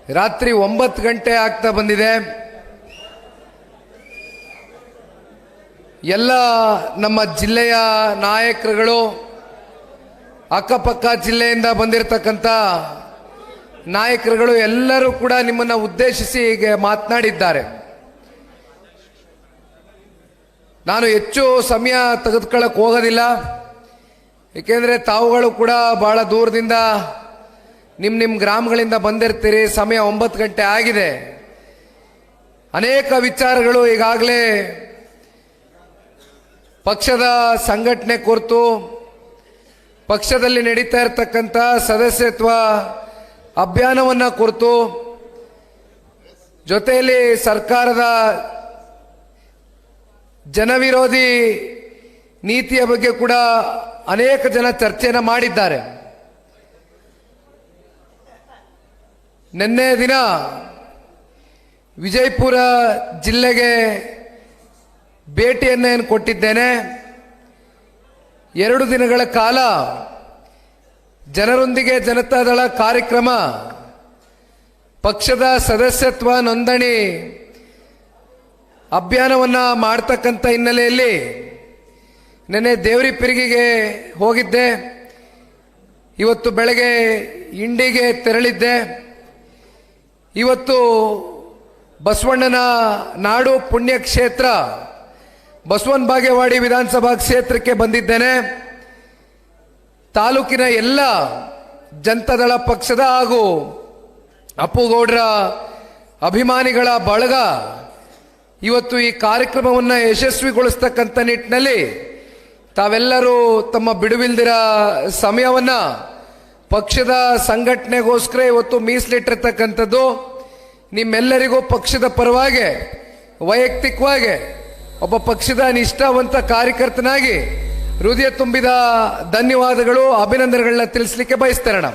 ರಾತ್ರಿ 9 ಗಂಟೆ ಆಗ್ತಾ ಬಂದಿದೆ. ಎಲ್ಲ ನಮ್ಮ ಜಿಲ್ಲೆಯ ನಾಯಕರುಗಳು, ಅಕ್ಕಪಕ್ಕ ಜಿಲ್ಲೆಯಿಂದ ಬಂದಿರತಕ್ಕಂಥ ನಾಯಕರುಗಳು ಎಲ್ಲರೂ ಕೂಡ ನಿಮ್ಮನ್ನು ಉದ್ದೇಶಿಸಿ ಹೀಗೆ ಮಾತನಾಡಿದ್ದಾರೆ. ನಾನು ಹೆಚ್ಚು ಸಮಯ ತೆಗೆದುಕೊಳ್ಳಕ್ಕೆ ಹೋಗೋದಿಲ್ಲ, ಏಕೆಂದರೆ ತಾವುಗಳು ಕೂಡ ಬಹಳ ದೂರದಿಂದ ನಿಮ್ಮ ಗ್ರಾಮಗಳಿಂದ ಬಂದಿರ್ತೀರಿ. ಸಮಯ 9 ಗಂಟೆ ಆಗಿದೆ. ಅನೇಕ ವಿಚಾರಗಳು ಈಗಾಗಲೇ ಪಕ್ಷದ ಸಂಘಟನೆ ಕುರಿತು, ಪಕ್ಷದಲ್ಲಿ ನಡೀತಾ ಇರತಕ್ಕಂಥ ಸದಸ್ಯತ್ವ ಅಭಿಯಾನವನ್ನು ಕುರಿತು, ಜೊತೆಯಲ್ಲಿ ಸರ್ಕಾರದ ಜನವಿರೋಧಿ ನೀತಿಯ ಬಗ್ಗೆ ಕೂಡ ಅನೇಕ ಜನ ಚರ್ಚೆಯನ್ನು ಮಾಡಿದ್ದಾರೆ. ನಿನ್ನೆ ದಿನ ವಿಜಯಪುರ ಜಿಲ್ಲೆಗೆ ಭೇಟಿಯನ್ನು ಕೊಟ್ಟಿದ್ದೇನೆ. 2 ದಿನಗಳ ಕಾಲ ಜನರೊಂದಿಗೆ ಜನತಾದಳ ಕಾರ್ಯಕ್ರಮ, ಪಕ್ಷದ ಸದಸ್ಯತ್ವ ನೋಂದಣಿ ಅಭಿಯಾನವನ್ನು ಮಾಡ್ತಕ್ಕಂಥ ಹಿನ್ನೆಲೆಯಲ್ಲಿ ನೆನ್ನೆ ದೇವರಿಪಿರಿಗೆಗೆ ಹೋಗಿದ್ದೆ. ಇವತ್ತು ಬೆಳಗ್ಗೆ ಇಂಡಿಗೆ ತೆರಳಿದ್ದೆ. ಇವತ್ತು ಬಸವಣ್ಣನ ನಾಡು ಪುಣ್ಯಕ್ಷೇತ್ರ ಬಸವನ ಬಾಗೇವಾಡಿ ವಿಧಾನಸಭಾ ಕ್ಷೇತ್ರಕ್ಕೆ ಬಂದಿದ್ದೇನೆ. ತಾಲೂಕಿನ ಎಲ್ಲ ಜನತಾದಳ ಪಕ್ಷದ ಹಾಗೂ ಅಪ್ಪುಗೌಡರ ಅಭಿಮಾನಿಗಳ ಬಳಗ ಇವತ್ತು ಈ ಕಾರ್ಯಕ್ರಮವನ್ನು ಯಶಸ್ವಿಗೊಳಿಸ್ತಕ್ಕಂಥ ನಿಟ್ಟಿನಲ್ಲಿ ತಾವೆಲ್ಲರೂ ತಮ್ಮ ಬಿಡುವಿಲ್ದಿರ ಸಮಯವನ್ನು ಪಕ್ಷದ ಸಂಘಟನೆಗೋಸ್ಕರ ಇವತ್ತು ಮೀಸಲಿಟ್ಟಿರ್ತಕ್ಕಂಥದ್ದು. ನಿಮ್ಮೆಲ್ಲರಿಗೂ ಪಕ್ಷದ ಪರವಾಗಿ, ವೈಯಕ್ತಿಕವಾಗಿ ಒಬ್ಬ ಪಕ್ಷದ ನಿಷ್ಠಾವಂತ ಕಾರ್ಯಕರ್ತನಾಗಿ ಹೃದಯ ತುಂಬಿದ ಧನ್ಯವಾದಗಳು, ಅಭಿನಂದನೆಗಳನ್ನ ತಿಳಿಸಲಿಕ್ಕೆ ಬಯಸ್ತೇನೆ.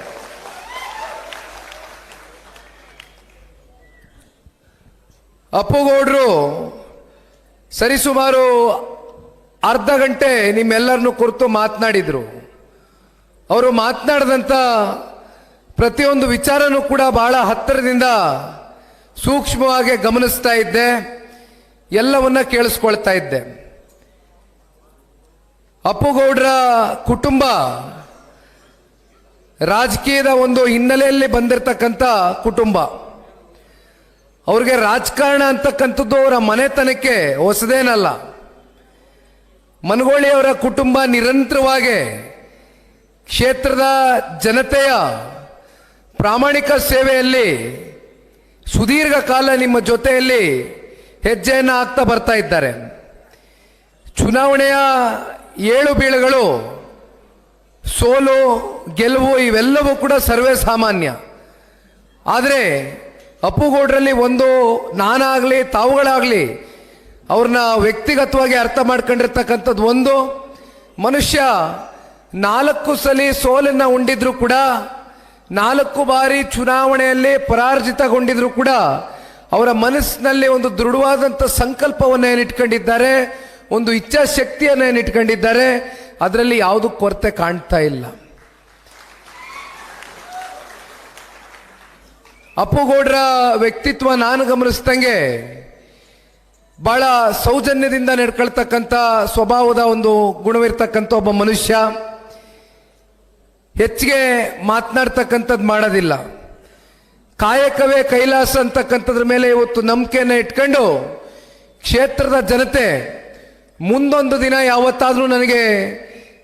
ಅಪ್ಪುಗೌಡರು ಸರಿಸುಮಾರು ಅರ್ಧ ಗಂಟೆ ನಿಮ್ಮೆಲ್ಲರನ್ನು ಕುರಿತು ಮಾತನಾಡಿದರು. ಅವರು ಮಾತನಾಡಿದಂಥ ಪ್ರತಿಯೊಂದು ವಿಚಾರನೂ ಕೂಡ ಬಹಳ ಹತ್ತಿರದಿಂದ ಸೂಕ್ಷ್ಮವಾಗಿ ಗಮನಿಸ್ತಾ ಇದ್ದೆ, ಎಲ್ಲವನ್ನ ಕೇಳಿಸ್ಕೊಳ್ತಾ ಇದ್ದೆ. ಅಪ್ಪುಗೌಡರ ಕುಟುಂಬ ರಾಜಕೀಯದ ಒಂದು ಹಿನ್ನೆಲೆಯಲ್ಲಿ ಬಂದಿರತಕ್ಕಂಥ ಕುಟುಂಬ. ಅವ್ರಿಗೆ ರಾಜಕಾರಣ ಅಂತಕ್ಕಂಥದ್ದು ಅವರ ಮನೆತನಕ್ಕೆ ಹೊಸದೇನಲ್ಲ. ಮನಗೋಳಿಯವರ ಕುಟುಂಬ ನಿರಂತರವಾಗಿ ಕ್ಷೇತ್ರದ ಜನತೆಯ ಪ್ರಾಮಾಣಿಕ ಸೇವೆಯಲ್ಲಿ ಸುದೀರ್ಘ ಕಾಲ ನಿಮ್ಮ ಜೊತೆಯಲ್ಲಿ ಹೆಜ್ಜೆಯನ್ನು ಹಾಕ್ತಾ ಬರ್ತಾ ಇದ್ದಾರೆ. ಚುನಾವಣೆಯ ಏಳು ಬೀಳುಗಳು, ಸೋಲು ಗೆಲುವು ಇವೆಲ್ಲವೂ ಕೂಡ ಸರ್ವೇ ಸಾಮಾನ್ಯ. ಆದರೆ ಅಪ್ಪುಗೌಡರಲ್ಲಿ ಒಂದು, ನಾನಾಗಲಿ ತಾವುಗಳಾಗಲಿ ಅವ್ರನ್ನ ವ್ಯಕ್ತಿಗತವಾಗಿ ಅರ್ಥ ಮಾಡ್ಕೊಂಡಿರ್ತಕ್ಕಂಥದ್ದು ಒಂದು, ಮನುಷ್ಯ 4 ಸಲ ಸೋಲನ್ನು ಉಂಡಿದ್ರು ಕೂಡ, 4 ಬಾರಿ ಚುನಾವಣೆಯಲ್ಲಿ ಪರಾಜಿತಗೊಂಡಿದ್ರು ಕೂಡ ಅವರ ಮನಸ್ಸಿನಲ್ಲಿ ಒಂದು ದೃಢವಾದಂಥ ಸಂಕಲ್ಪವನ್ನು ಏನಿಟ್ಕೊಂಡಿದ್ದಾರೆ, ಒಂದು ಇಚ್ಛಾಶಕ್ತಿಯನ್ನು ಏನಿಟ್ಕೊಂಡಿದ್ದಾರೆ. ಅದರಲ್ಲಿ ಯಾವುದೂ ಕೊರತೆ ಕಾಣ್ತಾ ಇಲ್ಲ. ಅಪ್ಪುಗೌಡರ ವ್ಯಕ್ತಿತ್ವ ನಾನು ಗಮನಿಸ್ದಂಗೆ ಬಹಳ ಸೌಜನ್ಯದಿಂದ ನಡ್ಕೊಳ್ತಕ್ಕಂಥ ಸ್ವಭಾವದ ಒಂದು ಗುಣವಿರ್ತಕ್ಕಂಥ ಒಬ್ಬ ಮನುಷ್ಯ. ಹೆಚ್ಚಿಗೆ ಮಾತನಾಡ್ತಕ್ಕಂಥದ್ದು ಮಾಡೋದಿಲ್ಲ. ಕಾಯಕವೇ ಕೈಲಾಸ ಅಂತಕ್ಕಂಥದ್ರ ಮೇಲೆ ಇವತ್ತು ನಂಬಿಕೆಯನ್ನು ಇಟ್ಕೊಂಡು ಕ್ಷೇತ್ರದ ಜನತೆ ಮುಂದೊಂದು ದಿನ ಯಾವತ್ತಾದರೂ ನನಗೆ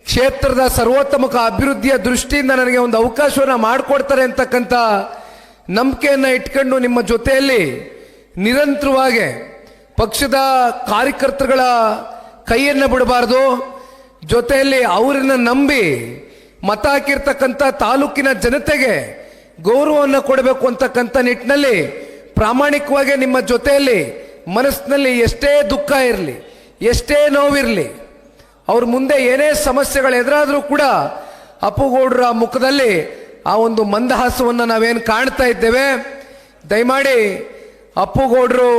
ಕ್ಷೇತ್ರದ ಸರ್ವೋತ್ತಮಕ ಅಭಿವೃದ್ಧಿಯ ದೃಷ್ಟಿಯಿಂದ ನನಗೆ ಒಂದು ಅವಕಾಶವನ್ನು ಮಾಡಿಕೊಡ್ತಾರೆ ಅಂತಕ್ಕಂಥ ನಂಬಿಕೆಯನ್ನು ಇಟ್ಕೊಂಡು ನಿಮ್ಮ ಜೊತೆಯಲ್ಲಿ ನಿರಂತರವಾಗಿ ಪಕ್ಷದ ಕಾರ್ಯಕರ್ತರುಗಳ ಕೈಯನ್ನು ಬಿಡಬಾರ್ದು, ಜೊತೆಯಲ್ಲಿ ಅವರನ್ನು ನಂಬಿ ಮತ ಹಾಕಿರ್ತಕ್ಕಂಥ ತಾಲೂಕಿನ ಜನತೆಗೆ ಗೌರವವನ್ನು ಕೊಡಬೇಕು ಅಂತಕ್ಕಂಥ ನಿಟ್ಟಿನಲ್ಲಿ ಪ್ರಾಮಾಣಿಕವಾಗಿ ನಿಮ್ಮ ಜೊತೆಯಲ್ಲಿ ಮನಸ್ಸಿನಲ್ಲಿ ಎಷ್ಟೇ ದುಃಖ ಇರಲಿ, ಎಷ್ಟೇ ನೋವಿರಲಿ, ಅವ್ರ ಮುಂದೆ ಏನೇ ಸಮಸ್ಯೆಗಳು ಎದುರಾದರೂ ಕೂಡ ಅಪ್ಪುಗೌಡರ ಮುಖದಲ್ಲಿ ಆ ಒಂದು ಮಂದಹಾಸವನ್ನು ನಾವೇನು ಕಾಣ್ತಾ ಇದ್ದೇವೆ. ದಯಮಾಡಿ ಅಪ್ಪುಗೌಡರು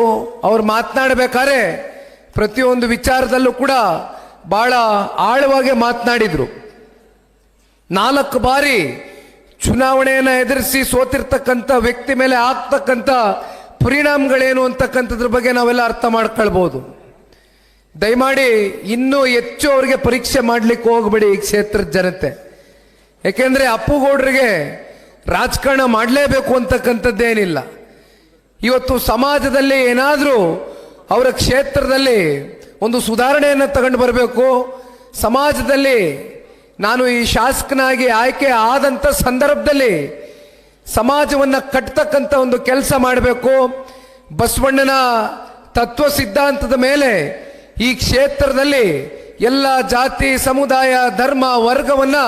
ಅವ್ರು ಮಾತನಾಡಬೇಕಾದ್ರೆ ಪ್ರತಿಯೊಂದು ವಿಚಾರದಲ್ಲೂ ಕೂಡ ಬಹಳ ಆಳವಾಗಿ ಮಾತನಾಡಿದರು. 4 ಬಾರಿ ಚುನಾವಣೆಯನ್ನು ಎದುರಿಸಿ ಸೋತಿರ್ತಕ್ಕಂಥ ವ್ಯಕ್ತಿ ಮೇಲೆ ಆಗ್ತಕ್ಕಂಥ ಪರಿಣಾಮಗಳೇನು ಅಂತಕ್ಕಂಥದ್ರ ಬಗ್ಗೆ ನಾವೆಲ್ಲ ಅರ್ಥ ಮಾಡ್ಕೊಳ್ಬೋದು. ದಯಮಾಡಿ ಇನ್ನೂ ಹೆಚ್ಚು ಅವರಿಗೆ ಪರೀಕ್ಷೆ ಮಾಡಲಿಕ್ಕೆ ಹೋಗ್ಬೇಡಿ ಈ ಕ್ಷೇತ್ರದ ಜನತೆ. ಯಾಕೆಂದರೆ ಅಪ್ಪುಗೌಡರಿಗೆ ರಾಜಕಾರಣ ಮಾಡಲೇಬೇಕು ಅಂತಕ್ಕಂಥದ್ದೇನಿಲ್ಲ. ಇವತ್ತು ಸಮಾಜದಲ್ಲಿ ಏನಾದರೂ ಅವರ ಕ್ಷೇತ್ರದಲ್ಲಿ ಒಂದು ಸುಧಾರಣೆಯನ್ನು ತಗೊಂಡು ಬರಬೇಕು. ಸಮಾಜದಲ್ಲಿ ನಾನು ಈ ಶಾಸಕನಾಗಿ ಆಯ್ಕೆ ಆದಂಥ ಸಂದರ್ಭದಲ್ಲಿ ಸಮಾಜವನ್ನು ಕಟ್ಟತಕ್ಕಂಥ ಒಂದು ಕೆಲಸ ಮಾಡಬೇಕು. ಬಸವಣ್ಣನ ತತ್ವ ಸಿದ್ಧಾಂತದ ಮೇಲೆ ಈ ಕ್ಷೇತ್ರದಲ್ಲಿ ಎಲ್ಲ ಜಾತಿ ಸಮುದಾಯ ಧರ್ಮ ವರ್ಗವನ್ನು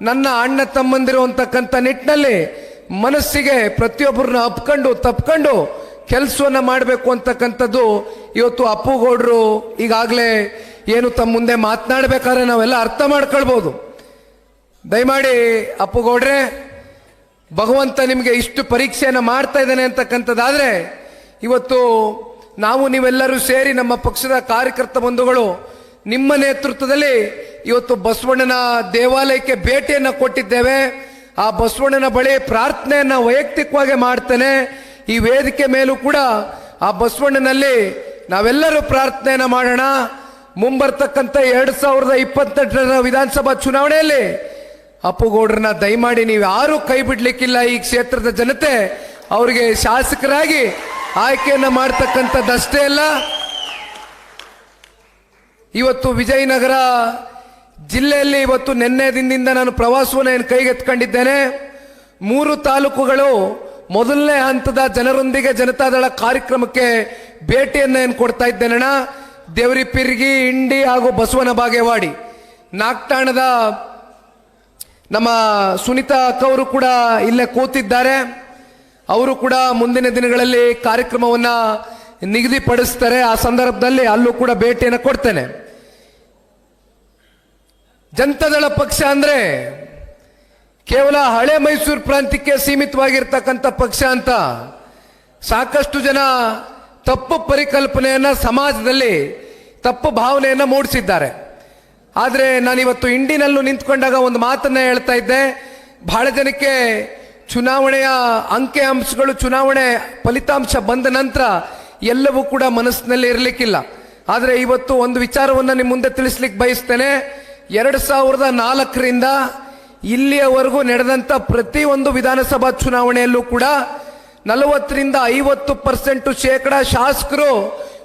ನನ್ನ ಅಣ್ಣ ತಮ್ಮಂದಿರು ಅಂತಕ್ಕಂಥ ನಿಟ್ಟಿನಲ್ಲಿ ಮನಸ್ಸಿಗೆ ಪ್ರತಿಯೊಬ್ಬರನ್ನ ತಪ್ಕೊಂಡು ಕೆಲಸವನ್ನು ಮಾಡಬೇಕು ಅಂತಕ್ಕಂಥದ್ದು ಇವತ್ತು ಅಪ್ಪುಗೌಡರು ಈಗಾಗಲೇ ಏನು ತಮ್ಮ ಮುಂದೆ ಮಾತನಾಡಬೇಕಾದ್ರೆ ನಾವೆಲ್ಲ ಅರ್ಥ ಮಾಡ್ಕೊಳ್ಬೋದು. ದಯಮಾಡಿ ಅಪ್ಪುಗೌಡ್ರೆ, ಭಗವಂತ ನಿಮಗೆ ಇಷ್ಟು ಪರೀಕ್ಷೆಯನ್ನು ಮಾಡ್ತಾ ಇದ್ದಾನೆ ಅಂತಕ್ಕಂಥದ್ದಾದರೆ ಇವತ್ತು ನಾವು ನೀವೆಲ್ಲರೂ ಸೇರಿ ನಮ್ಮ ಪಕ್ಷದ ಕಾರ್ಯಕರ್ತ ಬಂಧುಗಳು ನಿಮ್ಮ ನೇತೃತ್ವದಲ್ಲಿ ಇವತ್ತು ಬಸವಣ್ಣನ ದೇವಾಲಯಕ್ಕೆ ಭೇಟಿಯನ್ನು ಕೊಟ್ಟಿದ್ದೇವೆ. ಆ ಬಸವಣ್ಣನ ಬಳಿ ಪ್ರಾರ್ಥನೆಯನ್ನು ವೈಯಕ್ತಿಕವಾಗಿ ಮಾಡ್ತೇನೆ. ಈ ವೇದಿಕೆ ಮೇಲೂ ಕೂಡ ಆ ಬಸವಣ್ಣನಲ್ಲಿ ನಾವೆಲ್ಲರೂ ಪ್ರಾರ್ಥನೆಯನ್ನು ಮಾಡೋಣ. ಮುಂಬರ್ತಕ್ಕಂಥ 2028ರ ವಿಧಾನಸಭಾ ಚುನಾವಣೆಯಲ್ಲಿ ಅಪ್ಪುಗೌಡ್ರನ್ನ ದಯಮಾಡಿ ನೀವು ಯಾರೂ ಕೈ ಬಿಡ್ಲಿಕ್ಕಿಲ್ಲ. ಈ ಕ್ಷೇತ್ರದ ಜನತೆ ಅವರಿಗೆ ಶಾಸಕರಾಗಿ ಆಯ್ಕೆಯನ್ನು ಮಾಡ್ತಕ್ಕಂಥದ್ದಷ್ಟೇ ಅಲ್ಲ, ಇವತ್ತು ವಿಜಯನಗರ ಜಿಲ್ಲೆಯಲ್ಲಿ ಇವತ್ತು ನಿನ್ನೆ ದಿನದಿಂದ ನಾನು ಪ್ರವಾಸವನ್ನು ಕೈಗೆತ್ಕೊಂಡಿದ್ದೇನೆ. 3 ತಾಲೂಕುಗಳು ಮೊದಲನೇ ಹಂತದ ಜನರೊಂದಿಗೆ ಜನತಾದಳ ಕಾರ್ಯಕ್ರಮಕ್ಕೆ ಭೇಟಿಯನ್ನು ಕೊಡ್ತಾ ಇದ್ದೇನಣ್ಣ. ದೇವರಿಪಿರ್ಗಿ, ಇಂಡಿ ಹಾಗೂ ಬಸವನ ಬಾಗೇವಾಡಿ, ನಾಗ್ಟಾಣದ ನಮ್ಮ ಸುನೀತಾ ಅಕ್ಕವರು ಕೂಡ ಇಲ್ಲೇ ಕೂತಿದ್ದಾರೆ. ಅವರು ಕೂಡ ಮುಂದಿನ ದಿನಗಳಲ್ಲಿ ಕಾರ್ಯಕ್ರಮವನ್ನು ನಿಗದಿಪಡಿಸ್ತಾರೆ. ಆ ಸಂದರ್ಭದಲ್ಲಿ ಅಲ್ಲೂ ಕೂಡ ಭೇಟಿಯನ್ನು ಕೊಡ್ತೇನೆ. ಜನತಾದಳ ಪಕ್ಷ ಅಂದ್ರೆ ಕೇವಲ ಹಳೆ ಮೈಸೂರು ಪ್ರಾಂತ್ಯಕ್ಕೆ ಸೀಮಿತವಾಗಿರ್ತಕ್ಕಂಥ ಪಕ್ಷ ಅಂತ ಸಾಕಷ್ಟು ಜನ ತಪ್ಪು ಪರಿಕಲ್ಪನೆಯನ್ನ ಸಮಾಜದಲ್ಲಿ ತಪ್ಪು ಭಾವನೆಯನ್ನ ಮೂಡಿಸಿದ್ದಾರೆ. ಆದರೆ ನಾನಿವತ್ತು ಇಂಡಿನಲ್ಲೂ ನಿಂತ್ಕೊಂಡಾಗ ಒಂದು ಮಾತನ್ನ ಹೇಳ್ತಾ ಇದ್ದೆ. ಬಹಳ ಜನಕ್ಕೆ ಚುನಾವಣೆಯ ಅಂಕಿ ಅಂಶಗಳು, ಚುನಾವಣೆ ಫಲಿತಾಂಶ ಬಂದ ನಂತರ ಎಲ್ಲವೂ ಕೂಡ ಮನಸ್ಸಿನಲ್ಲಿ ಇರಲಿಕ್ಕಿಲ್ಲ. ಆದರೆ ಇವತ್ತು ಒಂದು ವಿಚಾರವನ್ನು ನಿಮ್ಮ ಮುಂದೆ ತಿಳಿಸ್ಲಿಕ್ಕೆ ಬಯಸ್ತೇನೆ. 2004ರಿಂದ ಇಲ್ಲಿಯವರೆಗೂ ನಡೆದಂಥ ಪ್ರತಿಯೊಂದು ವಿಧಾನಸಭಾ ಚುನಾವಣೆಯಲ್ಲೂ ಕೂಡ 40ರಿಂದ 50% ಶೇಕಡ ಶಾಸಕರು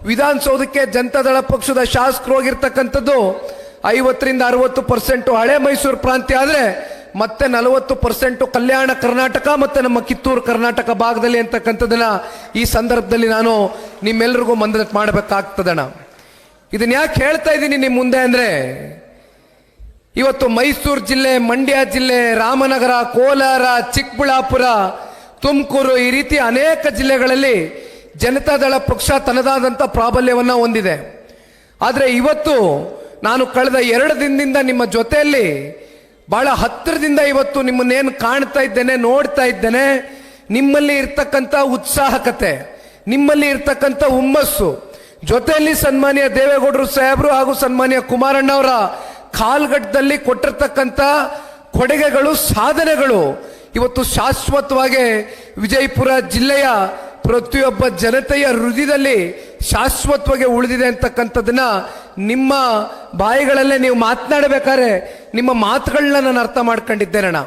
ವಿಧಾನಸೌಧಕ್ಕೆ ಜನತಾದಳ ಪಕ್ಷದ ಶಾಸಕರು ಹೋಗಿರ್ತಕ್ಕಂಥದ್ದು. 50ರಿಂದ 60% ಹಳೆ ಮೈಸೂರು ಪ್ರಾಂತ್ಯ ಆದರೆ ಮತ್ತೆ 40% ಕಲ್ಯಾಣ ಕರ್ನಾಟಕ ಮತ್ತೆ ನಮ್ಮ ಕಿತ್ತೂರು ಕರ್ನಾಟಕ ಭಾಗದಲ್ಲಿ ಅಂತಕ್ಕಂಥದ್ದನ್ನ ಈ ಸಂದರ್ಭದಲ್ಲಿ ನಾನು ನಿಮ್ಮೆಲ್ಲರಿಗೂ ಮನದಟ್ಟು ಮಾಡಬೇಕಾಗ್ತದಣ್ಣ. ಇದನ್ನ ಯಾಕೆ ಹೇಳ್ತಾ ಇದ್ದೀನಿ ನಿಮ್ಮ ಮುಂದೆ ಅಂದ್ರೆ, ಇವತ್ತು ಮೈಸೂರು ಜಿಲ್ಲೆ, ಮಂಡ್ಯ ಜಿಲ್ಲೆ, ರಾಮನಗರ, ಕೋಲಾರ, ಚಿಕ್ಕಬಳ್ಳಾಪುರ, ತುಮಕೂರು ಈ ರೀತಿ ಅನೇಕ ಜಿಲ್ಲೆಗಳಲ್ಲಿ ಜನತಾದಳ ಪಕ್ಷ ತನ್ನದಾದಂಥ ಪ್ರಾಬಲ್ಯವನ್ನು ಹೊಂದಿದೆ. ಆದರೆ ಇವತ್ತು ನಾನು ಕಳೆದ 2 ದಿನದಿಂದ ನಿಮ್ಮ ಜೊತೆಯಲ್ಲಿ ಬಹಳ ಹತ್ತಿರದಿಂದ ಇವತ್ತು ನಿಮ್ಮನ್ನೇನು ಕಾಣ್ತಾ ಇದ್ದೇನೆ, ನೋಡ್ತಾ ಇದ್ದೇನೆ. ನಿಮ್ಮಲ್ಲಿ ಇರ್ತಕ್ಕಂಥ ಉತ್ಸಾಹಕತೆ, ನಿಮ್ಮಲ್ಲಿ ಇರ್ತಕ್ಕಂಥ ಹುಮ್ಮಸ್ಸು, ಜೊತೆಯಲ್ಲಿ ಸನ್ಮಾನ್ಯ ದೇವೇಗೌಡರು ಸಾಹೇಬರು ಹಾಗೂ ಸನ್ಮಾನ್ಯ ಕುಮಾರಣ್ಣವರ ಕಾಲ್ಗಟ್ಟದಲ್ಲಿ ಕೊಟ್ಟಿರ್ತಕ್ಕಂಥ ಕೊಡುಗೆಗಳು, ಸಾಧನೆಗಳು ಇವತ್ತು ಶಾಶ್ವತವಾಗಿ ವಿಜಯಪುರ ಜಿಲ್ಲೆಯ ಪ್ರತಿಯೊಬ್ಬ ಜನತೆಯ ಹೃದಯದಲ್ಲಿ ಶಾಶ್ವತವಾಗಿ ಉಳಿದಿದೆ ಅಂತಕ್ಕಂಥದ್ದನ್ನ ನಿಮ್ಮ ಬಾಯಿಗಳಲ್ಲೇ ನೀವು ಮಾತನಾಡಬೇಕಾದ್ರೆ ನಿಮ್ಮ ಮಾತುಗಳನ್ನ ನಾನು ಅರ್ಥ ಮಾಡ್ಕೊಂಡಿದ್ದೇನಣ್ಣ.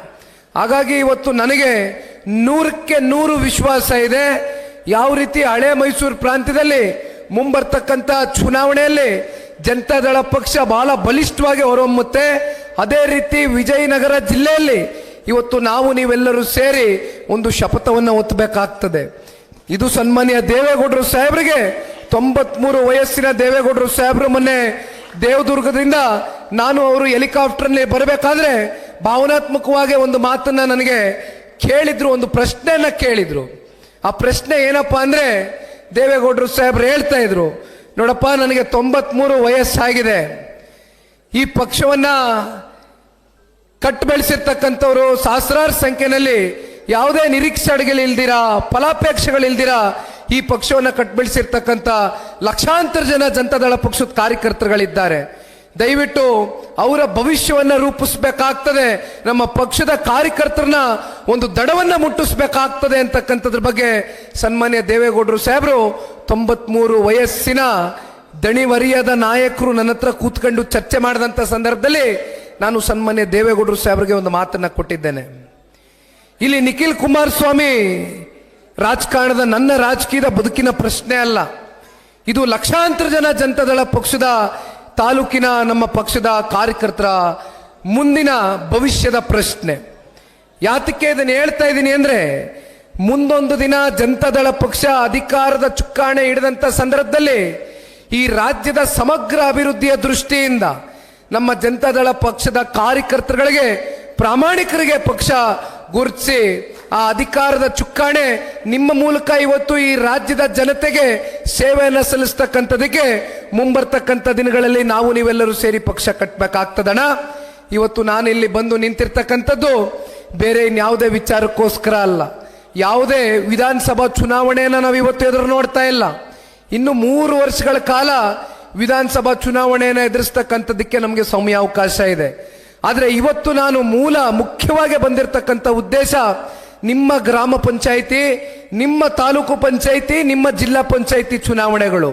ಹಾಗಾಗಿ ಇವತ್ತು ನನಗೆ 100ಕ್ಕೆ 100 ವಿಶ್ವಾಸ ಇದೆ. ಯಾವ ರೀತಿ ಹಳೆ ಮೈಸೂರು ಪ್ರಾಂತ್ಯದಲ್ಲಿ ಮುಂಬರ್ತಕ್ಕಂಥ ಚುನಾವಣೆಯಲ್ಲಿ ಜನತಾದಳ ಪಕ್ಷ ಬಹಳ ಬಲಿಷ್ಠವಾಗಿ ಹೊರಹೊಮ್ಮುತ್ತೆ, ಅದೇ ರೀತಿ ವಿಜಯನಗರ ಜಿಲ್ಲೆಯಲ್ಲಿ ಇವತ್ತು ನಾವು ನೀವೆಲ್ಲರೂ ಸೇರಿ ಒಂದು ಶಪಥವನ್ನು ಒತ್ತಬೇಕಾಗ್ತದೆ. ಇದು ಸನ್ಮಾನ್ಯ ದೇವೇಗೌಡರು ಸಾಹೇಬರಿಗೆ 93 ವಯಸ್ಸಿನ ದೇವೇಗೌಡರು ಸಾಹೇಬರು ಮೊನ್ನೆ ದೇವದುರ್ಗದಿಂದ ನಾನು ಅವರು ಹೆಲಿಕಾಪ್ಟರ್ನಲ್ಲಿ ಬರಬೇಕಾದ್ರೆ ಭಾವನಾತ್ಮಕವಾಗಿ ಒಂದು ಮಾತನ್ನ ನನಗೆ ಕೇಳಿದ್ರು, ಒಂದು ಪ್ರಶ್ನೆಯನ್ನ ಕೇಳಿದ್ರು. ಆ ಪ್ರಶ್ನೆ ಏನಪ್ಪಾ ಅಂದ್ರೆ, ದೇವೇಗೌಡರು ಸಾಹೇಬ್ರು ಹೇಳ್ತಾ ಇದ್ರು, ನೋಡಪ್ಪ ನನಗೆ 93 ವಯಸ್ಸಾಗಿದೆ, ಈ ಪಕ್ಷವನ್ನ ಕಟ್ಟು ಬೆಳೆಸಿರ್ತಕ್ಕಂಥವ್ರು ಸಹಸ್ರಾರು ಸಂಖ್ಯೆಯಲ್ಲಿ ಯಾವುದೇ ನಿರೀಕ್ಷೆಗಳಿಲ್ದಿರಾ, ಫಲಾಪೇಕ್ಷೆಗಳಿಲ್ದಿರಾ ಈ ಪಕ್ಷವನ್ನು ಕಟ್ಟು ಬೆಳೆಸಿರ್ತಕ್ಕಂಥ ಲಕ್ಷಾಂತರ ಜನ ಜನತಾದಳ ಪಕ್ಷದ ಕಾರ್ಯಕರ್ತರುಗಳಿದ್ದಾರೆ. ದಯವಿಟ್ಟು ಅವರ ಭವಿಷ್ಯವನ್ನ ರೂಪಿಸಬೇಕಾಗ್ತದೆ, ನಮ್ಮ ಪಕ್ಷದ ಕಾರ್ಯಕರ್ತರನ್ನ ಒಂದು ದಡವನ್ನ ಮುಟ್ಟಿಸಬೇಕಾಗ್ತದೆ ಅಂತಕ್ಕಂಥದ್ರ ಬಗ್ಗೆ ಸನ್ಮಾನ್ಯ ದೇವೇಗೌಡರು ಸಾಹೇಬರು 93 ವಯಸ್ಸಿನ ದಣಿವರಿಯದ ನಾಯಕರು ನನ್ನ ಹತ್ರ ಕೂತ್ಕೊಂಡು ಚರ್ಚೆ ಮಾಡಿದಂಥ ಸಂದರ್ಭದಲ್ಲಿ ನಾನು ಸನ್ಮಾನ್ಯ ದೇವೇಗೌಡರು ಸಾಹೇಬರಿಗೆ ಒಂದು ಮಾತನ್ನ ಕೊಟ್ಟಿದ್ದೇನೆ. ಇಲ್ಲಿ ನಿಖಿಲ್ ಕುಮಾರಸ್ವಾಮಿ ರಾಜಕಾರಣದ ನನ್ನ ರಾಜಕೀಯದ ಬದುಕಿನ ಪ್ರಶ್ನೆ ಅಲ್ಲ, ಇದು ಲಕ್ಷಾಂತರ ಜನ ಜನತಾದಳ ಪಕ್ಷದ ತಾಲೂಕಿನ ನಮ್ಮ ಪಕ್ಷದ ಕಾರ್ಯಕರ್ತರ ಮುಂದಿನ ಭವಿಷ್ಯದ ಪ್ರಶ್ನೆ. ಯಾತಕ್ಕೆ ಇದನ್ನು ಹೇಳ್ತಾ ಇದ್ದೀನಿ ಅಂದ್ರೆ, ಮುಂದೊಂದು ದಿನ ಜನತಾದಳ ಪಕ್ಷ ಅಧಿಕಾರದ ಚುಕ್ಕಾಣಿ ಹಿಡಿದಂತ ಸಂದರ್ಭದಲ್ಲಿ ಈ ರಾಜ್ಯದ ಸಮಗ್ರ ಅಭಿವೃದ್ಧಿಯ ದೃಷ್ಟಿಯಿಂದ ನಮ್ಮ ಜನತಾದಳ ಪಕ್ಷದ ಕಾರ್ಯಕರ್ತರುಗಳಿಗೆ, ಪ್ರಾಮಾಣಿಕರಿಗೆ ಪಕ್ಷ ಗುರುತಿಸಿ ಆ ಅಧಿಕಾರದ ಚುಕ್ಕಾಣಿ ನಿಮ್ಮ ಮೂಲಕ ಇವತ್ತು ಈ ರಾಜ್ಯದ ಜನತೆಗೆ ಸೇವೆಯನ್ನು ಸಲ್ಲಿಸ್ತಕ್ಕಂಥದಕ್ಕೆ ಮುಂಬರ್ತಕ್ಕಂಥ ದಿನಗಳಲ್ಲಿ ನಾವು ನೀವೆಲ್ಲರೂ ಸೇರಿ ಪಕ್ಷ ಕಟ್ಟಬೇಕಾಗ್ತದಣ. ಇವತ್ತು ನಾನು ಇಲ್ಲಿ ಬಂದು ನಿಂತಿರ್ತಕ್ಕಂಥದ್ದು ಬೇರೆ ಇನ್ಯಾವುದೇ ವಿಚಾರಕ್ಕೋಸ್ಕರ ಅಲ್ಲ. ಯಾವುದೇ ವಿಧಾನಸಭಾ ಚುನಾವಣೆಯನ್ನು ನಾವು ಇವತ್ತು ಎದುರು ನೋಡ್ತಾ ಇಲ್ಲ. ಇನ್ನು 3 ವರ್ಷಗಳ ಕಾಲ ವಿಧಾನಸಭಾ ಚುನಾವಣೆಯನ್ನು ಎದುರಿಸ್ತಕ್ಕಂಥದ್ದಕ್ಕೆ ನಮಗೆ ಸಮಯಾವಕಾಶ ಇದೆ. ಆದರೆ ಇವತ್ತು ನಾನು ಮುಖ್ಯವಾಗಿ ಬಂದಿರತಕ್ಕಂಥ ಉದ್ದೇಶ ನಿಮ್ಮ ಗ್ರಾಮ ಪಂಚಾಯಿತಿ, ನಿಮ್ಮ ತಾಲೂಕು ಪಂಚಾಯಿತಿ, ನಿಮ್ಮ ಜಿಲ್ಲಾ ಪಂಚಾಯಿತಿ ಚುನಾವಣೆಗಳು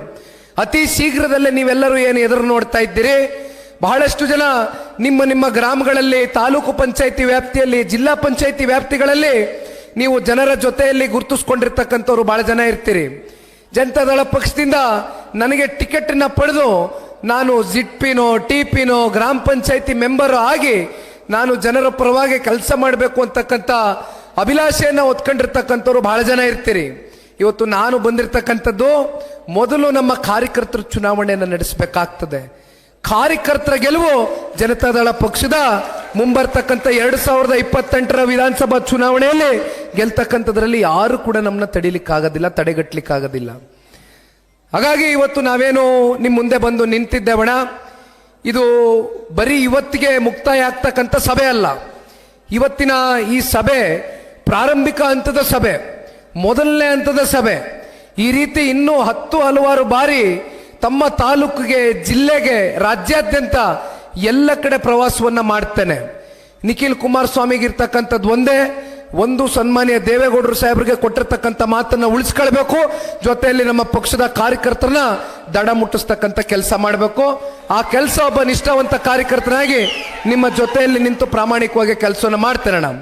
ಅತಿ ಶೀಘ್ರದಲ್ಲೇ ನೀವೆಲ್ಲರೂ ಏನು ಎದುರು ನೋಡ್ತಾ ಇದ್ದೀರಿ. ಬಹಳಷ್ಟು ಜನ ನಿಮ್ಮ ಗ್ರಾಮಗಳಲ್ಲಿ, ತಾಲೂಕು ಪಂಚಾಯಿತಿ ವ್ಯಾಪ್ತಿಯಲ್ಲಿ, ಜಿಲ್ಲಾ ಪಂಚಾಯಿತಿ ವ್ಯಾಪ್ತಿಗಳಲ್ಲಿ ನೀವು ಜನರ ಜೊತೆಯಲ್ಲಿ ಗುರುತಿಸ್ಕೊಂಡಿರ್ತಕ್ಕಂಥವ್ರು ಬಹಳ ಜನ ಇರ್ತೀರಿ. ಜನತಾದಳ ಪಕ್ಷದಿಂದ ನನಗೆ ಟಿಕೆಟ್ ನ ಪಡೆದು ನಾನು ಜಿಡ್ಪಿನೋ ಟಿಪಿನೋ ಗ್ರಾಮ ಪಂಚಾಯಿತಿ ಮೆಂಬರ್ ಆಗಿ ನಾನು ಜನರ ಪರವಾಗಿ ಕೆಲಸ ಮಾಡಬೇಕು ಅಂತಕ್ಕಂಥ ಅಭಿಲಾಷೆಯನ್ನು ಹೊತ್ಕೊಂಡಿರ್ತಕ್ಕಂಥವ್ರು ಬಹಳ ಜನ ಇರ್ತೀರಿ. ಇವತ್ತು ನಾನು ಬಂದಿರತಕ್ಕಂಥದ್ದು ಮೊದಲು ನಮ್ಮ ಕಾರ್ಯಕರ್ತರ ಚುನಾವಣೆಯನ್ನು ನಡೆಸಬೇಕಾಗ್ತದೆ. ಕಾರ್ಯಕರ್ತರ ಗೆಲುವು ಜನತಾದಳ ಪಕ್ಷದ ಮುಂಬರ್ತಕ್ಕಂಥ 2028ರ ವಿಧಾನಸಭಾ ಚುನಾವಣೆಯಲ್ಲಿ ಗೆಲ್ತಕ್ಕಂಥದ್ರಲ್ಲಿ ಯಾರು ಕೂಡ ನಮ್ಮನ್ನ ತಡಿಲಿಕ್ಕಾಗೋದಿಲ್ಲ, ತಡೆಗಟ್ಟಲಿಕ್ಕಾಗೋದಿಲ್ಲ. ಹಾಗಾಗಿ ಇವತ್ತು ನಾವೇನು ನಿಮ್ಮ ಮುಂದೆ ಬಂದು ನಿಂತಿದ್ದೇವಣ, ಇದು ಬರೀ ಇವತ್ತಿಗೆ ಮುಕ್ತಾಯ ಆಗ್ತಕ್ಕಂಥ ಸಭೆ ಅಲ್ಲ. ಇವತ್ತಿನ ಈ ಸಭೆ ಪ್ರಾರಂಭಿಕ ಹಂತದ ಸಭೆ, ಮೊದಲನೇ ಹಂತದ ಸಭೆ. ಈ ರೀತಿ ಇನ್ನೂ ಹಲವಾರು ಬಾರಿ ತಮ್ಮ ತಾಲೂಕಿಗೆ, ಜಿಲ್ಲೆಗೆ, ರಾಜ್ಯಾದ್ಯಂತ ಎಲ್ಲ ಕಡೆ ಪ್ರವಾಸವನ್ನ ಮಾಡ್ತೇನೆ. ನಿಖಿಲ್ ಕುಮಾರಸ್ವಾಮಿಗೆ ಇರ್ತಕ್ಕಂಥದ್ದು ಒಂದು ಸನ್ಮಾನ್ಯ ದೇವೇಗೌಡರು ಸಾಹೇಬರಿಗೆ ಕೊಟ್ಟಿರ್ತಕ್ಕಂಥ ಮಾತನ್ನ ಉಳಿಸ್ಕೊಳ್ಬೇಕು, ಜೊತೆಯಲ್ಲಿ ನಮ್ಮ ಪಕ್ಷದ ಕಾರ್ಯಕರ್ತರನ್ನ ದಡ ಮುಟ್ಟಿಸ್ತಕ್ಕಂಥ ಕೆಲಸ ಮಾಡಬೇಕು. ಆ ಕೆಲಸ ಒಬ್ಬ ನಿಷ್ಠಾವಂತ ಕಾರ್ಯಕರ್ತನಾಗಿ ನಿಮ್ಮ ಜೊತೆಯಲ್ಲಿ ನಿಂತು ಪ್ರಾಮಾಣಿಕವಾಗಿ ಕೆಲಸವನ್ನು ಮಾಡ್ತೇನೆ. ನಾವು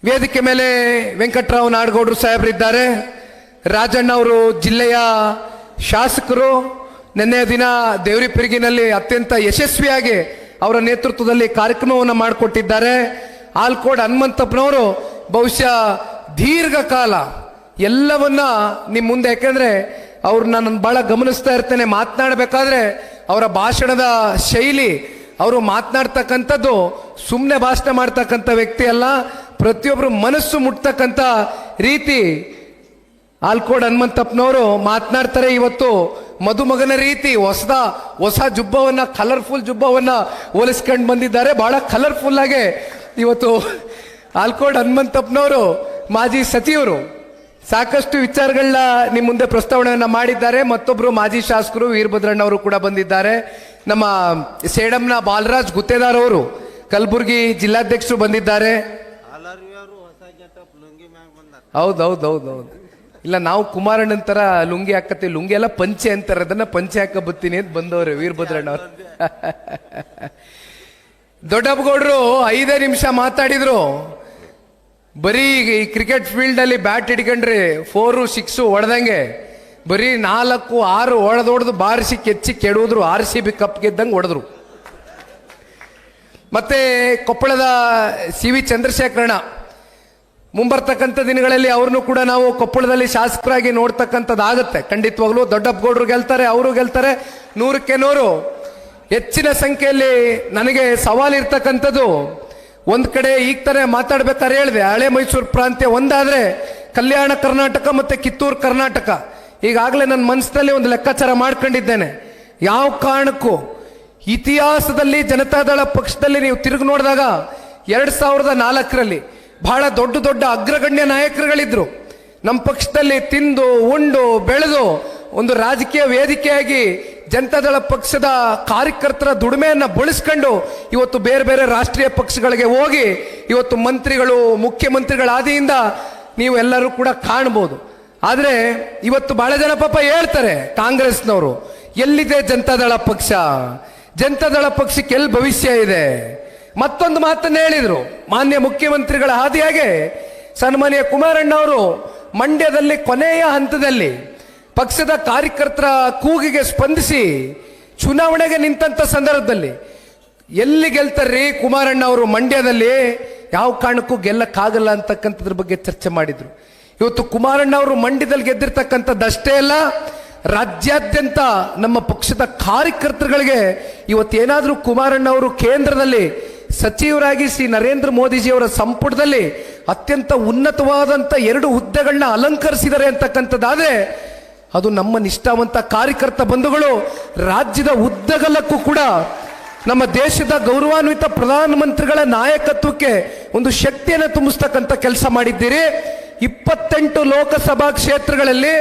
ವೇದಿಕೆ ಮೇಲೆ ವೆಂಕಟರಾವ್ ನಾಡಗೌಡರು ಸಾಹೇಬರಿದ್ದಾರೆ, ರಾಜಣ್ಣ ಅವರು ಜಿಲ್ಲೆಯ ಶಾಸಕರು. ನಿನ್ನೆಯ ದಿನ ದೇವರಿಪಿರಿಗಿನಲ್ಲಿ ಅತ್ಯಂತ ಯಶಸ್ವಿಯಾಗಿ ಅವರ ನೇತೃತ್ವದಲ್ಲಿ ಕಾರ್ಯಕ್ರಮವನ್ನು ಮಾಡಿಕೊಟ್ಟಿದ್ದಾರೆ. ಆಲ್ಕೋಡ್ ಹನುಮಂತಪ್ಪನವರು ಬಹುಶಃ ದೀರ್ಘಕಾಲ ಎಲ್ಲವನ್ನ ನಿಮ್ಮ ಮುಂದೆ, ಯಾಕೆಂದ್ರೆ ಅವ್ರನ್ನ ನಾನು ಬಹಳ ಗಮನಿಸ್ತಾ ಇರ್ತೇನೆ. ಮಾತನಾಡಬೇಕಾದ್ರೆ ಅವರ ಭಾಷಣದ ಶೈಲಿ, ಅವರು ಮಾತನಾಡ್ತಕ್ಕಂಥದ್ದು ಸುಮ್ಮನೆ ಭಾಷಣ ಮಾಡ್ತಕ್ಕಂಥ ವ್ಯಕ್ತಿ ಅಲ್ಲ, ಪ್ರತಿಯೊಬ್ಬರು ಮನಸ್ಸು ಮುಟ್ತಕ್ಕಂಥ ರೀತಿ ಆಲ್ಕೋಡ್ ಹನುಮಂತಪ್ಪನವರು ಮಾತನಾಡ್ತಾರೆ. ಇವತ್ತು ಮದುಮಗನ ರೀತಿ ಹೊಸ ಜುಬ್ಬವನ್ನ, ಕಲರ್ಫುಲ್ ಜುಬ್ಬವನ್ನ ಹೋಲಿಸ್ಕೊಂಡು ಬಂದಿದ್ದಾರೆ. ಬಹಳ ಕಲರ್ಫುಲ್ ಆಗಿ ಇವತ್ತು ಆಲ್ಕೋಡ್ ಹನುಮಂತಪ್ಪನವರು ಮಾಜಿ ಸಚಿವರು ಸಾಕಷ್ಟು ವಿಚಾರಗಳನ್ನ ನಿಮ್ಮ ಮುಂದೆ ಪ್ರಸ್ತಾವನೆಯನ್ನ ಮಾಡಿದ್ದಾರೆ. ಮತ್ತೊಬ್ರು ಮಾಜಿ ಶಾಸಕರು ವೀರಭದ್ರಣ್ಣ ಅವರು ಕೂಡ ಬಂದಿದ್ದಾರೆ. ನಮ್ಮ ಸೇಡಂನ ಬಾಲರಾಜ್ ಗುತ್ತೇದಾರ್ ಅವರು ಕಲಬುರಗಿ ಜಿಲ್ಲಾಧ್ಯಕ್ಷರು ಬಂದಿದ್ದಾರೆ. ಹೌದೌದೌದೌದು. ಇಲ್ಲ, ನಾವು ಕುಮಾರಣ್ಣನ ತರ ಲುಂಗಿ ಹಾಕತ್ತೀವಿ, ಲುಂಗಿ ಎಲ್ಲ ಪಂಚೆ ಅಂತಾರೆ, ಅದನ್ನ ಪಂಚೆ ಹಾಕ ಬತ್ತೀನಿ ಅಂತ ಬಂದವ್ರೆ ವೀರಭದ್ರಣ್ಣ ಅವರು. ದೊಡ್ಡಪ್ಪಗೌಡರು 5 ನಿಮಿಷ ಮಾತಾಡಿದ್ರು. ಬರೀ ಈ ಕ್ರಿಕೆಟ್ ಫೀಲ್ಡ್ ಅಲ್ಲಿ ಬ್ಯಾಟ್ ಹಿಡ್ಕೊಂಡ್ರಿ 4, 6 ಹೊಡೆದಂಗೆ ಬರೀ 4, 6 ಹೊಡೆದು ಬಾರಿಸಿ ಕೆಚ್ಚಿ ಕೆಡುವುದ್ರು. RCB ಕಪ್ ಗೆದ್ದಂಗೆ ಹೊಡೆದ್ರು. ಮತ್ತೆ ಕೊಪ್ಪಳದ CV ಚಂದ್ರಶೇಖರಣ್ಣ, ಮುಂಬರ್ತಕ್ಕಂಥ ದಿನಗಳಲ್ಲಿ ಅವ್ರನ್ನು ಕೂಡ ನಾವು ಕೊಪ್ಪಳದಲ್ಲಿ ಶಾಸಕರಾಗಿ ನೋಡ್ತಕ್ಕಂಥದ್ದಾಗತ್ತೆ ಖಂಡಿತವಾಗ್ಲೂ. ದೊಡ್ಡಪ್ಪಗೌಡರು ಗೆಲ್ತಾರೆ, ಅವರು ಗೆಲ್ತಾರೆ 100ಕ್ಕೆ 100. ಹೆಚ್ಚಿನ ಸಂಖ್ಯೆಯಲ್ಲಿ ನನಗೆ ಸವಾಲು ಇರ್ತಕ್ಕಂಥದ್ದು, ಒಂದ್ ಕಡೆ ಈಗ ತಾನೇ ಮಾತಾಡ್ಬೇಕಾದ್ರೆ ಹೇಳಿದೆ, ಹಳೆ ಮೈಸೂರು ಪ್ರಾಂತ್ಯ ಒಂದಾದ್ರೆ ಕಲ್ಯಾಣ ಕರ್ನಾಟಕ ಮತ್ತೆ ಕಿತ್ತೂರು ಕರ್ನಾಟಕ. ಈಗಾಗಲೇ ನನ್ನ ಮನಸ್ಸಿನಲ್ಲಿ ಒಂದು ಲೆಕ್ಕಾಚಾರ ಮಾಡ್ಕೊಂಡಿದ್ದೇನೆ. ಯಾವ ಕಾರಣಕ್ಕೂ ಇತಿಹಾಸದಲ್ಲಿ ಜನತಾದಳ ಪಕ್ಷದಲ್ಲಿ ನೀವು ತಿರುಗಿ ನೋಡಿದಾಗ 2004ರಲ್ಲಿ ಬಹಳ ದೊಡ್ಡ ಅಗ್ರಗಣ್ಯ ನಾಯಕರುಗಳಿದ್ರು. ನಮ್ಮ ಪಕ್ಷದಲ್ಲಿ ತಿಂದು ಉಂಡು ಬೆಳೆದು ಒಂದು ರಾಜಕೀಯ ವೇದಿಕೆಯಾಗಿ ಜನತಾದಳ ಪಕ್ಷದ ಕಾರ್ಯಕರ್ತರ ದುಡಿಮೆಯನ್ನು ಬಳಸ್ಕೊಂಡು ಇವತ್ತು ಬೇರೆ ಬೇರೆ ರಾಷ್ಟ್ರೀಯ ಪಕ್ಷಗಳಿಗೆ ಹೋಗಿ ಇವತ್ತು ಮಂತ್ರಿಗಳು ಮುಖ್ಯಮಂತ್ರಿಗಳ ಆದಿಯಿಂದ ನೀವು ಎಲ್ಲರೂ ಕೂಡ ಕಾಣ್ಬೋದು. ಆದರೆ ಇವತ್ತು ಬಹಳ ಜನ ಪಾಪ ಹೇಳ್ತಾರೆ ಕಾಂಗ್ರೆಸ್ನವರು, ಎಲ್ಲಿದೆ ಜನತಾದಳ ಪಕ್ಷ, ಜನತಾದಳ ಪಕ್ಷಕ್ಕೆ ಎಲ್ಲಿ ಭವಿಷ್ಯ ಇದೆ. ಮತ್ತೊಂದು ಮಾತನ್ನು ಹೇಳಿದ್ರು ಮಾನ್ಯ ಮುಖ್ಯಮಂತ್ರಿಗಳ ಹಾದಿಯಾಗೆ ಸನ್ಮಾನ್ಯ ಕುಮಾರಣ್ಣ ಅವರು ಮಂಡ್ಯದಲ್ಲಿ ಕೊನೆಯ ಹಂತದಲ್ಲಿ ಪಕ್ಷದ ಕಾರ್ಯಕರ್ತರ ಕೂಗಿಗೆ ಸ್ಪಂದಿಸಿ ಚುನಾವಣೆಗೆ ನಿಂತ ಸಂದರ್ಭದಲ್ಲಿ ಎಲ್ಲಿ ಗೆಲ್ತಾರ್ರಿ ಕುಮಾರಣ್ಣ ಅವರು ಮಂಡ್ಯದಲ್ಲಿ, ಯಾವ ಕಾರಣಕ್ಕೂ ಗೆಲ್ಲಕ್ಕಾಗಲ್ಲ ಅಂತಕ್ಕಂಥದ್ರ ಬಗ್ಗೆ ಚರ್ಚೆ ಮಾಡಿದ್ರು. ಇವತ್ತು ಕುಮಾರಣ್ಣ ಅವರು ಮಂಡ್ಯದಲ್ಲಿ ಗೆದ್ದಿರ್ತಕ್ಕಂಥದ್ದಷ್ಟೇ ಅಲ್ಲ, ರಾಜ್ಯಾದ್ಯಂತ ನಮ್ಮ ಪಕ್ಷದ ಕಾರ್ಯಕರ್ತರುಗಳಿಗೆ ಇವತ್ತೇನಾದ್ರೂ ಕುಮಾರಣ್ಣ ಅವರು ಕೇಂದ್ರದಲ್ಲಿ ಸಚಿವರಾಗಿ ಶ್ರೀ ನರೇಂದ್ರ ಮೋದಿಜಿಯವರ ಸಂಪುಟದಲ್ಲಿ ಅತ್ಯಂತ ಉನ್ನತವಾದಂಥ 2 ಹುದ್ದೆಗಳನ್ನ ಅಲಂಕರಿಸಿದ್ದಾರೆ ಅಂತಕ್ಕಂಥದ್ದಾದ್ರೆ ಅದು ನಮ್ಮ ನಿಷ್ಠಾವಂತ ಕಾರ್ಯಕರ್ತ ಬಂಧುಗಳು ರಾಜ್ಯದ ಉದ್ದಗಲಕ್ಕೂ ಕೂಡ ನಮ್ಮ ದೇಶದ ಗೌರವಾನ್ವಿತ ಪ್ರಧಾನಮಂತ್ರಿಗಳ ನಾಯಕತ್ವಕ್ಕೆ ಒಂದು ಶಕ್ತಿಯನ್ನು ತುಂಬಿಸ್ತಕ್ಕಂಥ ಕೆಲಸ ಮಾಡಿದ್ದೀರಿ. 28 ಲೋಕಸಭಾ ಕ್ಷೇತ್ರಗಳಲ್ಲಿ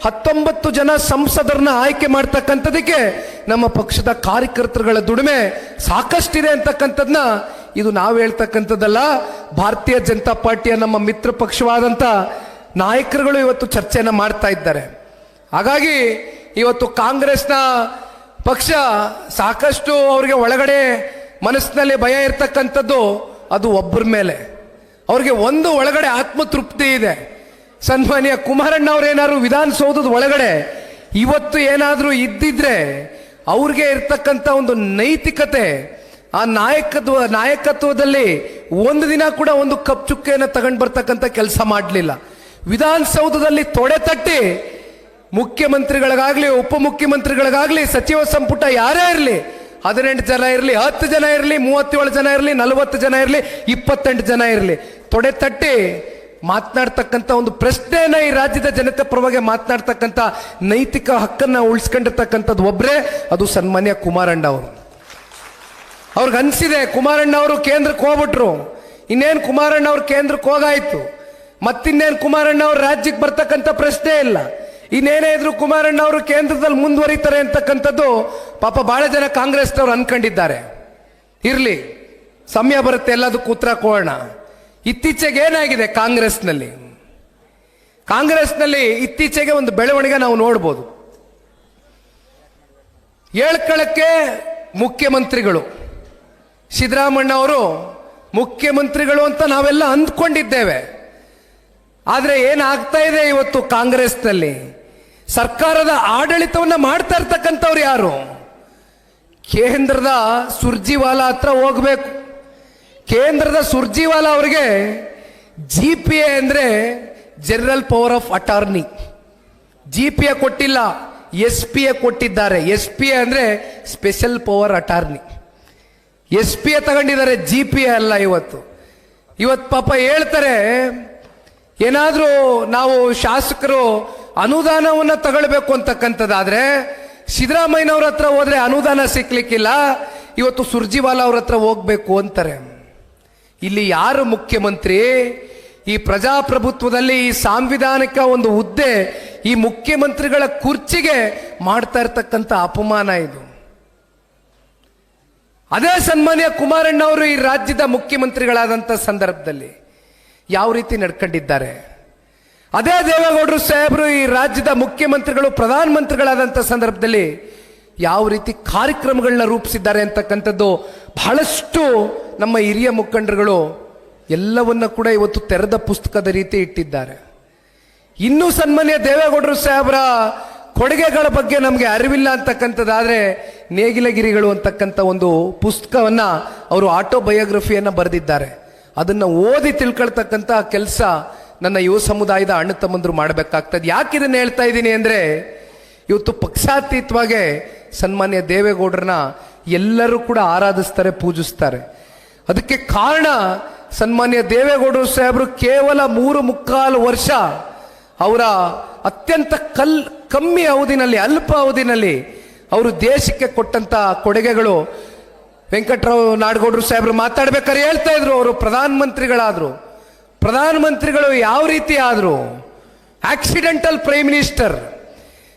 19 ಜನ ಸಂಸದರನ್ನ ಆಯ್ಕೆ ಮಾಡ್ತಕ್ಕಂಥದಕ್ಕೆ ನಮ್ಮ ಪಕ್ಷದ ಕಾರ್ಯಕರ್ತರುಗಳ ದುಡಿಮೆ ಸಾಕಷ್ಟಿದೆ ಅಂತಕ್ಕಂಥದ್ನ ಇದು ನಾವು ಹೇಳ್ತಕ್ಕಂಥದ್ದಲ್ಲ, ಭಾರತೀಯ ಜನತಾ ಪಾರ್ಟಿಯ ನಮ್ಮ ಮಿತ್ರ ಪಕ್ಷವಾದಂಥ ನಾಯಕರುಗಳು ಇವತ್ತು ಚರ್ಚೆಯನ್ನು ಮಾಡ್ತಾ ಇದ್ದಾರೆ. ಹಾಗಾಗಿ ಇವತ್ತು ಕಾಂಗ್ರೆಸ್ನ ಪಕ್ಷ ಸಾಕಷ್ಟು ಅವರಿಗೆ ಒಳಗಡೆ ಮನಸ್ಸಿನಲ್ಲಿ ಭಯ ಇರ್ತಕ್ಕಂಥದ್ದು ಅದು ಒಬ್ಬರ ಮೇಲೆ. ಅವ್ರಿಗೆ ಒಂದು ಒಳಗಡೆ ಆತ್ಮತೃಪ್ತಿ ಇದೆ, ಸನ್ಮಾನ್ಯ ಕುಮಾರಣ್ಣ ಅವರೇನಾದ್ರು ವಿಧಾನಸೌಧದ ಒಳಗಡೆ ಇವತ್ತು ಏನಾದರೂ ಇದ್ದಿದ್ರೆ ಅವ್ರಿಗೆ ಇರ್ತಕ್ಕಂಥ ಒಂದು ನೈತಿಕತೆ, ಆ ನಾಯಕತ್ವದಲ್ಲಿ ಒಂದು ದಿನ ಕೂಡ ಒಂದು ಕಪ್ ಚುಕ್ಕೆಯನ್ನು ತಗೊಂಡು ಬರ್ತಕ್ಕಂಥ ಕೆಲಸ ಮಾಡಲಿಲ್ಲ. ವಿಧಾನಸೌಧದಲ್ಲಿ ತೊಡೆ ತಟ್ಟಿ ಮುಖ್ಯಮಂತ್ರಿಗಳಿಗಾಗ್ಲಿ ಉಪಮುಖ್ಯಮಂತ್ರಿಗಳಿಗಾಗ್ಲಿ ಸಚಿವ ಸಂಪುಟ ಯಾರೇ ಇರಲಿ, 18 ಜನ ಇರಲಿ, 10 ಜನ ಇರಲಿ, 37 ಜನ ಇರಲಿ, 40 ಜನ ಇರಲಿ, 28 ಜನ ಇರಲಿ, ತೊಡೆ ತಟ್ಟಿ ಮಾತನಾಡ್ತಕ್ಕಂಥ ಒಂದು ಪ್ರಶ್ನೆಯನ್ನ ಈ ರಾಜ್ಯದ ಜನತೆ ಪರವಾಗಿ ಮಾತನಾಡ್ತಕ್ಕಂಥ ನೈತಿಕ ಹಕ್ಕನ್ನ ಉಳಿಸ್ಕೊಂಡಿರ್ತಕ್ಕಂಥದ್ದು ಒಬ್ಬರೇ, ಅದು ಸನ್ಮಾನ್ಯ ಕುಮಾರಣ್ಣ ಅವರು. ಅವ್ರಿಗೆ ಅನ್ಸಿದೆ ಕುಮಾರಣ್ಣ ಅವರು ಕೇಂದ್ರಕ್ಕೆ ಹೋಗ್ಬಿಟ್ರು, ಇನ್ನೇನು ಕುಮಾರಣ್ಣ ಅವ್ರು ಕೇಂದ್ರಕ್ಕೆ ಹೋಗಾಯ್ತು, ಮತ್ತಿನ್ನೇನು ಕುಮಾರಣ್ಣ ಅವ್ರು ರಾಜ್ಯಕ್ಕೆ ಬರ್ತಕ್ಕಂಥ ಪ್ರಶ್ನೆ ಇಲ್ಲ, ಇನ್ನೇನೇ ಇದ್ರು ಕುಮಾರಣ್ಣ ಅವರು ಕೇಂದ್ರದಲ್ಲಿ ಮುಂದುವರಿತಾರೆ ಅಂತಕ್ಕಂಥದ್ದು ಪಾಪ ಬಹಳ ಜನ ಕಾಂಗ್ರೆಸ್ನವ್ರು ಅನ್ಕೊಂಡಿದ್ದಾರೆ. ಇರ್ಲಿ, ಸಮಯ ಬರುತ್ತೆ ಎಲ್ಲದಕ್ಕೂ ಉತ್ತರ ಕೊಡೋಣ. ಇತ್ತೀಚೆಗೆ ಏನಾಗಿದೆ ಕಾಂಗ್ರೆಸ್ನಲ್ಲಿ ಇತ್ತೀಚೆಗೆ ಒಂದು ಬೆಳವಣಿಗೆ ನಾವು ನೋಡ್ಬೋದು. ಹೇಳ್ಕೊಳ್ಳಕ್ಕೆ ಮುಖ್ಯಮಂತ್ರಿಗಳು ಸಿದ್ದರಾಮಣ್ಣ ಅವರು ಮುಖ್ಯಮಂತ್ರಿಗಳು ಅಂತ ನಾವೆಲ್ಲ ಅಂದ್ಕೊಂಡಿದ್ದೇವೆ. ಆದರೆ ಏನಾಗ್ತಾ ಇದೆ ಇವತ್ತು ಕಾಂಗ್ರೆಸ್ನಲ್ಲಿ, ಸರ್ಕಾರದ ಆಡಳಿತವನ್ನ ಮಾಡ್ತಾ ಇರ್ತಕ್ಕಂಥವ್ರು ಯಾರು? ಕೇಂದ್ರದ ಸುರ್ಜಿವಾಲಾ ಹತ್ರ ಹೋಗ್ಬೇಕು. ಕೇಂದ್ರದ ಸುರ್ಜಿವಾಲಾ ಅವರಿಗೆ GPA ಅಂದ್ರೆ general power of attorney, GPA ಕೊಟ್ಟಿಲ್ಲ, SPA ಕೊಟ್ಟಿದ್ದಾರೆ. SPA ಅಂದ್ರೆ ಸ್ಪೆಷಲ್ ಪವರ್ ಅಟಾರ್ನಿ, SPA ತಗೊಂಡಿದ್ದಾರೆ, GPA ಅಲ್ಲ. ಇವತ್ತು ಪಾಪ ಹೇಳ್ತಾರೆ, ಏನಾದ್ರೂ ನಾವು ಶಾಸಕರು ಅನುದಾನವನ್ನ ತಗೊಳ್ಬೇಕು ಅಂತಕ್ಕಂಥದ್ದಾದ್ರೆ ಸಿದ್ದರಾಮಯ್ಯನವ್ರ ಹತ್ರ ಹೋದ್ರೆ ಅನುದಾನ ಸಿಕ್ಲಿಕ್ಕಿಲ್ಲ, ಇವತ್ತು ಸುರ್ಜಿವಾಲಾ ಅವ್ರ ಹತ್ರ ಹೋಗ್ಬೇಕು ಅಂತಾರೆ. ಇಲ್ಲಿ ಯಾರು ಮುಖ್ಯಮಂತ್ರಿ? ಈ ಪ್ರಜಾಪ್ರಭುತ್ವದಲ್ಲಿ ಈ ಸಾಂವಿಧಾನಿಕ ಒಂದು ಹುದ್ದೆ, ಈ ಮುಖ್ಯಮಂತ್ರಿಗಳ ಕುರ್ಚಿಗೆ ಮಾಡ್ತಾ ಇರ್ತಕ್ಕಂಥ ಅಪಮಾನ ಇದು. ಅದೇ ಸನ್ಮಾನ್ಯ ಕುಮಾರಣ್ಣ ಅವರು ಈ ರಾಜ್ಯದ ಮುಖ್ಯಮಂತ್ರಿಗಳಾದಂಥ ಸಂದರ್ಭದಲ್ಲಿ ಯಾವ ರೀತಿ ನಡ್ಕೊಂಡಿದ್ದಾರೆ, ಅದೇ ದೇವೇಗೌಡರು ಸಾಹೇಬರು ಈ ರಾಜ್ಯದ ಮುಖ್ಯಮಂತ್ರಿಗಳು ಪ್ರಧಾನಮಂತ್ರಿಗಳಾದಂಥ ಸಂದರ್ಭದಲ್ಲಿ ಯಾವ ರೀತಿ ಕಾರ್ಯಕ್ರಮಗಳನ್ನ ರೂಪಿಸಿದ್ದಾರೆ ಅಂತಕ್ಕಂಥದ್ದು ಬಹಳಷ್ಟು ನಮ್ಮ ಹಿರಿಯ ಮುಖಂಡರುಗಳು ಎಲ್ಲವನ್ನ ಕೂಡ ಇವತ್ತು ತೆರೆದ ಪುಸ್ತಕದ ರೀತಿ ಇಟ್ಟಿದ್ದಾರೆ. ಇನ್ನೂ ಸನ್ಮಾನ್ಯ ದೇವೇಗೌಡರು ಸಾಹೇಬರ ಕೊಡುಗೆಗಳ ಬಗ್ಗೆ ನಮಗೆ ಅರಿವಿಲ್ಲ ಅಂತಕ್ಕಂಥದ್ದಾದ್ರೆ ನೇಗಿಲಗಿರಿಗಳು ಅಂತಕ್ಕಂಥ ಒಂದು ಪುಸ್ತಕವನ್ನ ಅವರು ಆಟೋಬಯೋಗ್ರಫಿಯನ್ನ ಬರೆದಿದ್ದಾರೆ. ಅದನ್ನ ಓದಿ ತಿಳ್ಕೊಳ್ತಕ್ಕಂಥ ಕೆಲಸ ನನ್ನ ಯುವ ಸಮುದಾಯದ ಅಣ್ಣ ತಮ್ಮಂದ್ರು ಮಾಡಬೇಕಾಗ್ತದೆ. ಯಾಕೆ ಇದನ್ನ ಹೇಳ್ತಾ ಇದ್ದೀನಿ ಅಂದ್ರೆ, ಇವತ್ತು ಪಕ್ಷಾತೀತವಾಗಿ ಸನ್ಮಾನ್ಯ ದೇವೇಗೌಡರನ್ನ ಎಲ್ಲರೂ ಕೂಡ ಆರಾಧಿಸ್ತಾರೆ, ಪೂಜಿಸ್ತಾರೆ. ಅದಕ್ಕೆ ಕಾರಣ ಸನ್ಮಾನ್ಯ ದೇವೇಗೌಡರು ಸಾಹೇಬರು ಕೇವಲ 3.25 ವರ್ಷ ಅವರ ಅತ್ಯಂತ ಕಮ್ಮಿ ಅವಧಿನಲ್ಲಿ, ಅಲ್ಪ ಅವಧಿನಲ್ಲಿ ಅವರು ದೇಶಕ್ಕೆ ಕೊಟ್ಟಂತ ಕೊಡುಗೆಗಳು. ವೆಂಕಟರಾವ್ ನಾಡಗೌಡರು ಸಾಹೇಬರು ಮಾತಾಡ್ಬೇಕಾದ್ರೆ ಹೇಳ್ತಾ ಇದ್ರು, ಅವರು ಪ್ರಧಾನಮಂತ್ರಿಗಳು ಯಾವ ರೀತಿ ಆದ್ರು? ಆಕ್ಸಿಡೆಂಟಲ್ ಪ್ರೈಮ್ ಮಿನಿಸ್ಟರ್,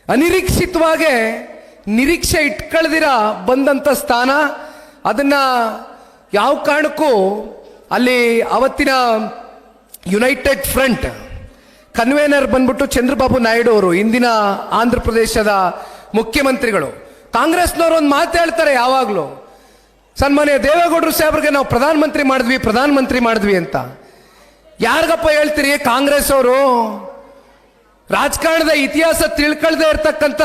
ಅನಿರೀಕ್ಷಿತವಾಗಿ ನಿರೀಕ್ಷೆ ಇಟ್ಕೊಳ್ದಿರ ಬಂದಂಥ ಸ್ಥಾನ. ಅದನ್ನ ಯಾವ ಕಾರಣಕ್ಕೂ ಅಲ್ಲಿ ಅವತ್ತಿನ ಯುನೈಟೆಡ್ ಫ್ರಂಟ್ ಕನ್ವೇನರ್ ಬಂದ್ಬಿಟ್ಟು ಚಂದ್ರಬಾಬು ನಾಯ್ಡು ಅವರು, ಇಂದಿನ ಆಂಧ್ರ ಪ್ರದೇಶದ ಮುಖ್ಯಮಂತ್ರಿಗಳು. ಕಾಂಗ್ರೆಸ್ನವರು ಒಂದು ಮಾತು ಹೇಳ್ತಾರೆ ಯಾವಾಗಲೂ, ಸನ್ಮಾನ್ಯ ದೇವೇಗೌಡರು ಸಾಹೇಬ್ರಿಗೆ ನಾವು ಪ್ರಧಾನಮಂತ್ರಿ ಮಾಡಿದ್ವಿ ಅಂತ. ಯಾರಿಗಪ್ಪ ಹೇಳ್ತೀರಿ? ಕಾಂಗ್ರೆಸ್ ಅವರು ರಾಜಕಾರಣದ ಇತಿಹಾಸ ತಿಳ್ಕೊಳ್ದೇ ಇರ್ತಕ್ಕಂಥ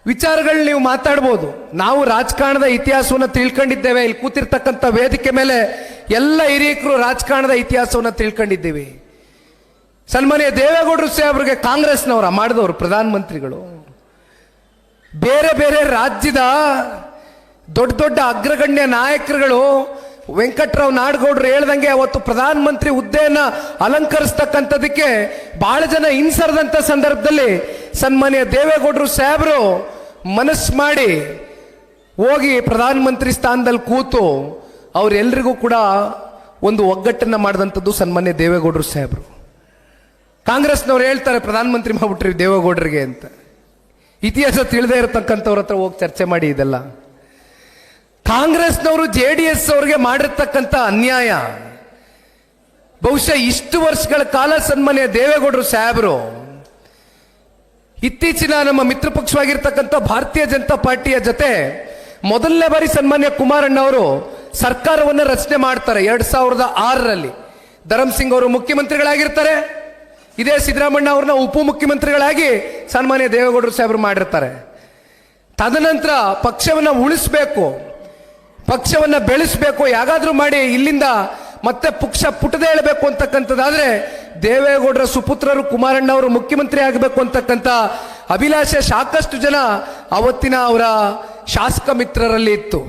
ವಿಚಾರಗಳು ನೀವು ಮಾತಾಡ್ಬೋದು. ನಾವು ರಾಜಕಾರಣದ ಇತಿಹಾಸವನ್ನು ತಿಳ್ಕೊಂಡಿದ್ದೇವೆ. ಇಲ್ಲಿ ಕೂತಿರ್ತಕ್ಕಂಥ ವೇದಿಕೆ ಮೇಲೆ ಎಲ್ಲ ಹಿರಿಯಕರು ರಾಜಕಾರಣದ ಇತಿಹಾಸವನ್ನು ತಿಳ್ಕೊಂಡಿದ್ದೀವಿ. ಸನ್ಮಾನ್ಯ ದೇವೇಗೌಡರು ಸಾಹೇಬ್ರಿಗೆ ಕಾಂಗ್ರೆಸ್ನವರ ಮಾಡಿದವರು ಪ್ರಧಾನಮಂತ್ರಿಗಳು. ಬೇರೆ ಬೇರೆ ರಾಜ್ಯದ ದೊಡ್ಡ ದೊಡ್ಡ ಅಗ್ರಗಣ್ಯ ನಾಯಕರುಗಳು, ವೆಂಕಟರಾವ್ ನಾಡಗೌಡರು ಹೇಳ್ದಂಗೆ ಅವತ್ತು ಪ್ರಧಾನಮಂತ್ರಿ ಹುದ್ದೆಯನ್ನ ಅಲಂಕರಿಸ್ತಕ್ಕಂಥದಕ್ಕೆ ಬಹಳ ಜನ ಹಿಂಸರದಂಥ ಸಂದರ್ಭದಲ್ಲಿ ಸನ್ಮಾನ್ಯ ದೇವೇಗೌಡರು ಸಾಹೇಬರು ಮನಸ್ಸು ಮಾಡಿ ಹೋಗಿ ಪ್ರಧಾನಮಂತ್ರಿ ಸ್ಥಾನದಲ್ಲಿ ಕೂತು ಅವರೆಲ್ಲರಿಗೂ ಕೂಡ ಒಂದು ಒಗ್ಗಟ್ಟನ್ನು ಮಾಡಿದಂಥದ್ದು ಸನ್ಮಾನ್ಯ ದೇವೇಗೌಡರು ಸಾಹೇಬರು. ಕಾಂಗ್ರೆಸ್ನವ್ರು ಹೇಳ್ತಾರೆ ಪ್ರಧಾನಮಂತ್ರಿ ಮಾಡ್ಬಿಟ್ರಿ ದೇವೇಗೌಡರಿಗೆ ಅಂತ. ಇತಿಹಾಸ ತಿಳಿದೇ ಇರತಕ್ಕಂಥವ್ರ ಹತ್ರ ಹೋಗಿ ಚರ್ಚೆ ಮಾಡಿ. ಇದೆಲ್ಲ ಕಾಂಗ್ರೆಸ್ನವರು JDS ಅವ್ರಿಗೆ ಮಾಡಿರ್ತಕ್ಕಂಥ ಅನ್ಯಾಯ. ಬಹುಶಃ ಇಷ್ಟು ವರ್ಷಗಳ ಕಾಲ ಸನ್ಮಾನ್ಯ ದೇವೇಗೌಡರು ಸಾಹೇಬರು ಇತ್ತೀಚಿನ ನಮ್ಮ ಮಿತ್ರ ಪಕ್ಷವಾಗಿರ್ತಕ್ಕಂಥ ಭಾರತೀಯ ಜನತಾ ಪಾರ್ಟಿಯ ಜೊತೆ ಮೊದಲನೇ ಬಾರಿ ಸನ್ಮಾನ್ಯ ಕುಮಾರಣ್ಣ ಅವರು ಸರ್ಕಾರವನ್ನು ರಚನೆ ಮಾಡ್ತಾರೆ 2006ರಲ್ಲಿ. ಧರಮ್ ಸಿಂಗ್ ಅವರು ಮುಖ್ಯಮಂತ್ರಿಗಳಾಗಿರ್ತಾರೆ. ಇದೇ ಸಿದ್ದರಾಮಣ್ಣ ಅವ್ರನ್ನ ಉಪಮುಖ್ಯಮಂತ್ರಿಗಳಾಗಿ ಸನ್ಮಾನ್ಯ ದೇವೇಗೌಡರು ಸಾಹೇಬರು ಮಾಡಿರ್ತಾರೆ. ತದನಂತರ ಪಕ್ಷವನ್ನು ಉಳಿಸ್ಬೇಕು, ಪಕ್ಷವನ್ನು ಬೆಳೆಸಬೇಕು, ಯಾಗಾದ್ರೂ ಮಾಡಿ ಇಲ್ಲಿಂದ ಮತ್ತೆ ಪಕ್ಷ ಪುಟದೇ ಹೇಳಬೇಕು ಅಂತಕ್ಕಂಥದ್ದಾದ್ರೆ ದೇವೇಗೌಡರ ಸುಪುತ್ರರು ಕುಮಾರಣ್ಣ ಅವರು ಮುಖ್ಯಮಂತ್ರಿ ಆಗಬೇಕು ಅಂತಕ್ಕಂಥ ಅಭಿಲಾಷೆ ಸಾಕಷ್ಟು ಜನ ಅವತ್ತಿನ ಅವರ ಶಾಸಕ ಮಿತ್ರರಲ್ಲಿ ಇತ್ತು.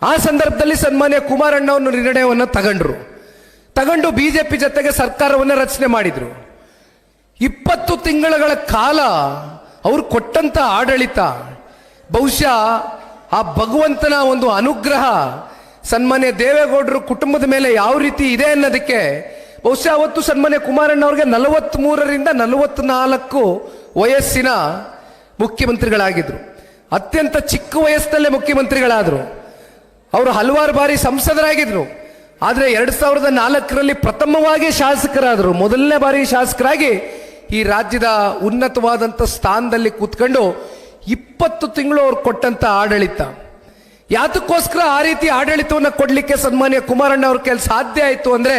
ಆ ಸಂದರ್ಭದಲ್ಲಿ ಸನ್ಮಾನ್ಯ ಕುಮಾರಣ್ಣ ಅವರು ನಿರ್ಣಯವನ್ನು ತಗೊಂಡು ಬಿಜೆಪಿ ಜೊತೆಗೆ ಸರ್ಕಾರವನ್ನು ರಚನೆ ಮಾಡಿದ್ರು. 20 ತಿಂಗಳ ಕಾಲ ಅವರು ಕೊಟ್ಟಂತ ಆಡಳಿತ, ಬಹುಶಃ ಆ ಭಗವಂತನ ಒಂದು ಅನುಗ್ರಹ ಸನ್ಮಾನ್ಯ ದೇವೇಗೌಡರು ಕುಟುಂಬದ ಮೇಲೆ ಯಾವ ರೀತಿ ಇದೆ ಅನ್ನೋದಕ್ಕೆ ಬಹುಶಃ ಅವತ್ತು ಸನ್ಮಾನ್ಯ ಕುಮಾರಣ್ಣ ಅವ್ರಿಗೆ 43ರಿಂದ 44 ವಯಸ್ಸಿನ ಮುಖ್ಯಮಂತ್ರಿಗಳಾಗಿದ್ರು. ಅತ್ಯಂತ ಚಿಕ್ಕ ವಯಸ್ಸಿನಲ್ಲೇ ಮುಖ್ಯಮಂತ್ರಿಗಳಾದರು. ಅವರು ಹಲವಾರು ಬಾರಿ ಸಂಸದರಾಗಿದ್ರು. ಆದರೆ 2004ರಲ್ಲಿ ಪ್ರಥಮವಾಗಿ ಶಾಸಕರಾದರು. ಮೊದಲನೇ ಬಾರಿ ಶಾಸಕರಾಗಿ ಈ ರಾಜ್ಯದ ಉನ್ನತವಾದಂಥ ಸ್ಥಾನದಲ್ಲಿ ಕೂತ್ಕೊಂಡು 20 ತಿಂಗಳು ಅವ್ರು ಕೊಟ್ಟಂತ ಆಡಳಿತ. ಯಾತಕ್ಕೋಸ್ಕರ ಆ ರೀತಿ ಆಡಳಿತವನ್ನು ಕೊಡ್ಲಿಕ್ಕೆ ಸನ್ಮಾನ್ಯ ಕುಮಾರಣ್ಣ ಅವ್ರ ಕೈಲಿ ಸಾಧ್ಯ ಆಯಿತು ಅಂದ್ರೆ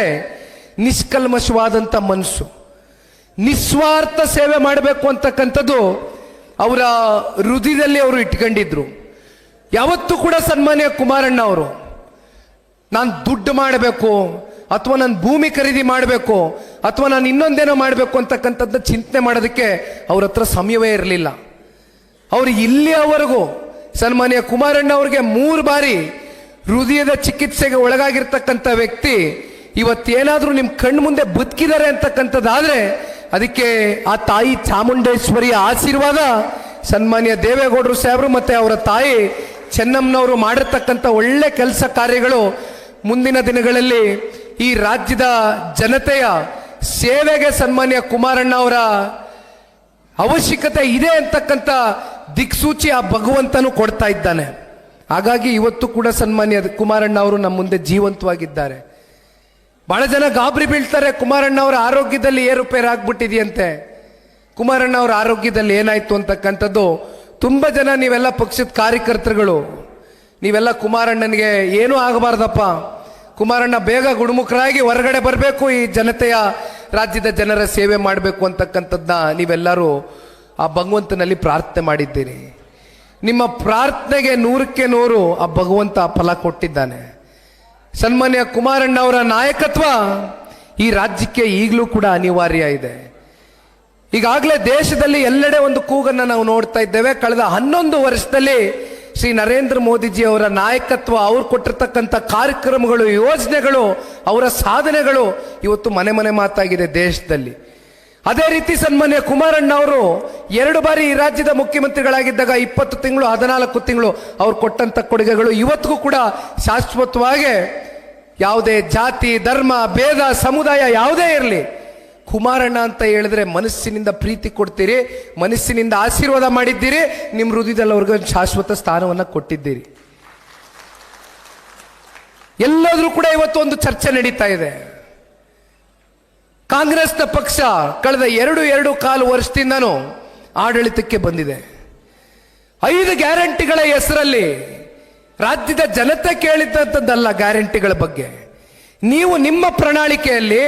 ನಿಷ್ಕಲ್ಮಶವಾದಂಥ ಮನಸ್ಸು, ನಿಸ್ವಾರ್ಥ ಸೇವೆ ಮಾಡಬೇಕು ಅಂತಕ್ಕಂಥದ್ದು ಅವರ ಹೃದಯದಲ್ಲಿ ಅವರು ಇಟ್ಕೊಂಡಿದ್ರು. ಯಾವತ್ತೂ ಕೂಡ ಸನ್ಮಾನ್ಯ ಕುಮಾರಣ್ಣ ಅವರು ನಾನು ದುಡ್ಡು ಮಾಡಬೇಕು ಅಥವಾ ನಾನು ಭೂಮಿ ಖರೀದಿ ಮಾಡಬೇಕು ಅಥವಾ ನಾನು ಇನ್ನೊಂದೇನೋ ಮಾಡಬೇಕು ಅಂತಕ್ಕಂಥದ್ದು ಚಿಂತನೆ ಮಾಡೋದಕ್ಕೆ ಅವ್ರ ಹತ್ರ ಸಮಯವೇ ಇರಲಿಲ್ಲ. ಅವರು ಇಲ್ಲಿಯವರೆಗೂ ಸನ್ಮಾನ್ಯ ಕುಮಾರಣ್ಣ ಅವ್ರಿಗೆ 3 ಬಾರಿ ಹೃದಯದ ಚಿಕಿತ್ಸೆಗೆ ಒಳಗಾಗಿರ್ತಕ್ಕಂಥ ವ್ಯಕ್ತಿ ಇವತ್ತೇನಾದ್ರೂ ನಿಮ್ಮ ಕಣ್ಣು ಮುಂದೆ ಬದುಕಿದ್ದಾರೆ ಅಂತಕ್ಕಂಥದ್ದಾದ್ರೆ ಅದಕ್ಕೆ ಆ ತಾಯಿ ಚಾಮುಂಡೇಶ್ವರಿಯ ಆಶೀರ್ವಾದ, ಸನ್ಮಾನ್ಯ ದೇವೇಗೌಡರು ಸಾಹೇಬರು ಮತ್ತೆ ಅವರ ತಾಯಿ ಚೆನ್ನಮ್ಮನವರು ಮಾಡಿರ್ತಕ್ಕಂಥ ಒಳ್ಳೆ ಕೆಲಸ ಕಾರ್ಯಗಳು ಮುಂದಿನ ದಿನಗಳಲ್ಲಿ ಈ ರಾಜ್ಯದ ಜನತೆಯ ಸೇವೆಗೆ ಸನ್ಮಾನ್ಯ ಕುಮಾರಣ್ಣ ಅವರ ಅವಶ್ಯಕತೆ ಇದೆ ಅಂತಕ್ಕಂಥ ದಿಕ್ಸೂಚಿ ಆ ಭಗವಂತನು ಕೊಡ್ತಾ ಇದ್ದಾನೆ. ಹಾಗಾಗಿ ಇವತ್ತು ಕೂಡ ಸನ್ಮಾನ್ಯ ಕುಮಾರಣ್ಣ ಅವರು ನಮ್ಮ ಮುಂದೆ ಜೀವಂತವಾಗಿದ್ದಾರೆ. ಬಹಳ ಜನ ಗಾಬರಿ ಬೀಳ್ತಾರೆ, ಕುಮಾರಣ್ಣ ಅವರ ಆರೋಗ್ಯದಲ್ಲಿ ಏರುಪೇರು ಆಗ್ಬಿಟ್ಟಿದೆಯಂತೆ. ಕುಮಾರಣ್ಣ ಅವರ ಆರೋಗ್ಯದಲ್ಲಿ ಏನಾಯ್ತು ಅಂತಕ್ಕಂಥದ್ದು ತುಂಬ ಜನ, ನೀವೆಲ್ಲ ಪಕ್ಷದ ಕಾರ್ಯಕರ್ತರುಗಳು, ನೀವೆಲ್ಲ ಕುಮಾರಣ್ಣನಿಗೆ ಏನೂ ಆಗಬಾರ್ದಪ್ಪ, ಕುಮಾರಣ್ಣ ಬೇಗ ಗುಣಮುಖರಾಗಿ ಹೊರಗಡೆ ಬರಬೇಕು, ಈ ಜನತೆಯ ರಾಜ್ಯದ ಜನರ ಸೇವೆ ಮಾಡಬೇಕು ಅಂತಕ್ಕಂಥದ್ದನ್ನ ನೀವೆಲ್ಲರೂ ಆ ಭಗವಂತನಲ್ಲಿ ಪ್ರಾರ್ಥನೆ ಮಾಡಿದ್ದೀರಿ. ನಿಮ್ಮ ಪ್ರಾರ್ಥನೆಗೆ 100ಕ್ಕೆ 100 ಆ ಭಗವಂತ ಫಲ ಕೊಟ್ಟಿದ್ದಾನೆ. ಸನ್ಮಾನ್ಯ ಕುಮಾರಣ್ಣ ಅವರ ನಾಯಕತ್ವ ಈ ರಾಜ್ಯಕ್ಕೆ ಈಗಲೂ ಕೂಡ ಅನಿವಾರ್ಯ ಇದೆ. ಈಗಾಗಲೇ ದೇಶದಲ್ಲಿ ಎಲ್ಲೆಡೆ ಒಂದು ಕೂಗನ್ನು ನಾವು ನೋಡ್ತಾ ಇದ್ದೇವೆ. ಕಳೆದ 11 ವರ್ಷದಲ್ಲಿ ಶ್ರೀ ನರೇಂದ್ರ ಮೋದಿಜಿ ಅವರ ನಾಯಕತ್ವ, ಅವ್ರು ಕೊಟ್ಟಿರ್ತಕ್ಕಂಥ ಕಾರ್ಯಕ್ರಮಗಳು, ಯೋಜನೆಗಳು, ಅವರ ಸಾಧನೆಗಳು ಇವತ್ತು ಮನೆ ಮನೆ ಮಾತಾಗಿದೆ ದೇಶದಲ್ಲಿ. ಅದೇ ರೀತಿ ಸನ್ಮಾನ್ಯ ಕುಮಾರಣ್ಣ ಅವರು 2 ಬಾರಿ ಈ ರಾಜ್ಯದ ಮುಖ್ಯಮಂತ್ರಿಗಳಾಗಿದ್ದಾಗ 20 ತಿಂಗಳು 14 ತಿಂಗಳು ಅವ್ರು ಕೊಟ್ಟಂತ ಕೊಡುಗೆಗಳು ಇವತ್ತಿಗೂ ಕೂಡ ಶಾಶ್ವತವಾಗಿ ಯಾವುದೇ ಜಾತಿ ಧರ್ಮ ಭೇದ ಸಮುದಾಯ ಯಾವುದೇ ಇರಲಿ ಕುಮಾರಣ್ಣ ಅಂತ ಹೇಳಿದ್ರೆ ಮನಸ್ಸಿನಿಂದ ಪ್ರೀತಿ ಕೊಡ್ತೀರಿ, ಮನಸ್ಸಿನಿಂದ ಆಶೀರ್ವಾದ ಮಾಡಿದ್ದೀರಿ, ನಿಮ್ಮ ಹೃದಯದಲ್ಲಿ ಅವ್ರಿಗೆ ಶಾಶ್ವತ ಸ್ಥಾನವನ್ನು ಕೊಟ್ಟಿದ್ದೀರಿ. ಎಲ್ಲಾದ್ರೂ ಕೂಡ ಇವತ್ತು ಒಂದು ಚರ್ಚೆ ನಡೀತಾ ಇದೆ. ಕಾಂಗ್ರೆಸ್ನ ಪಕ್ಷ ಕಳೆದ 2.25 ವರ್ಷದಿಂದನೂ ಆಡಳಿತಕ್ಕೆ ಬಂದಿದೆ. 5 ಗ್ಯಾರಂಟಿಗಳ ಹೆಸರಲ್ಲಿ ರಾಜ್ಯದ ಜನತೆ ಕೇಳಿದಂಥದ್ದಲ್ಲ ಗ್ಯಾರಂಟಿಗಳ ಬಗ್ಗೆ. ನೀವು ನಿಮ್ಮ ಪ್ರಣಾಳಿಕೆಯಲ್ಲಿ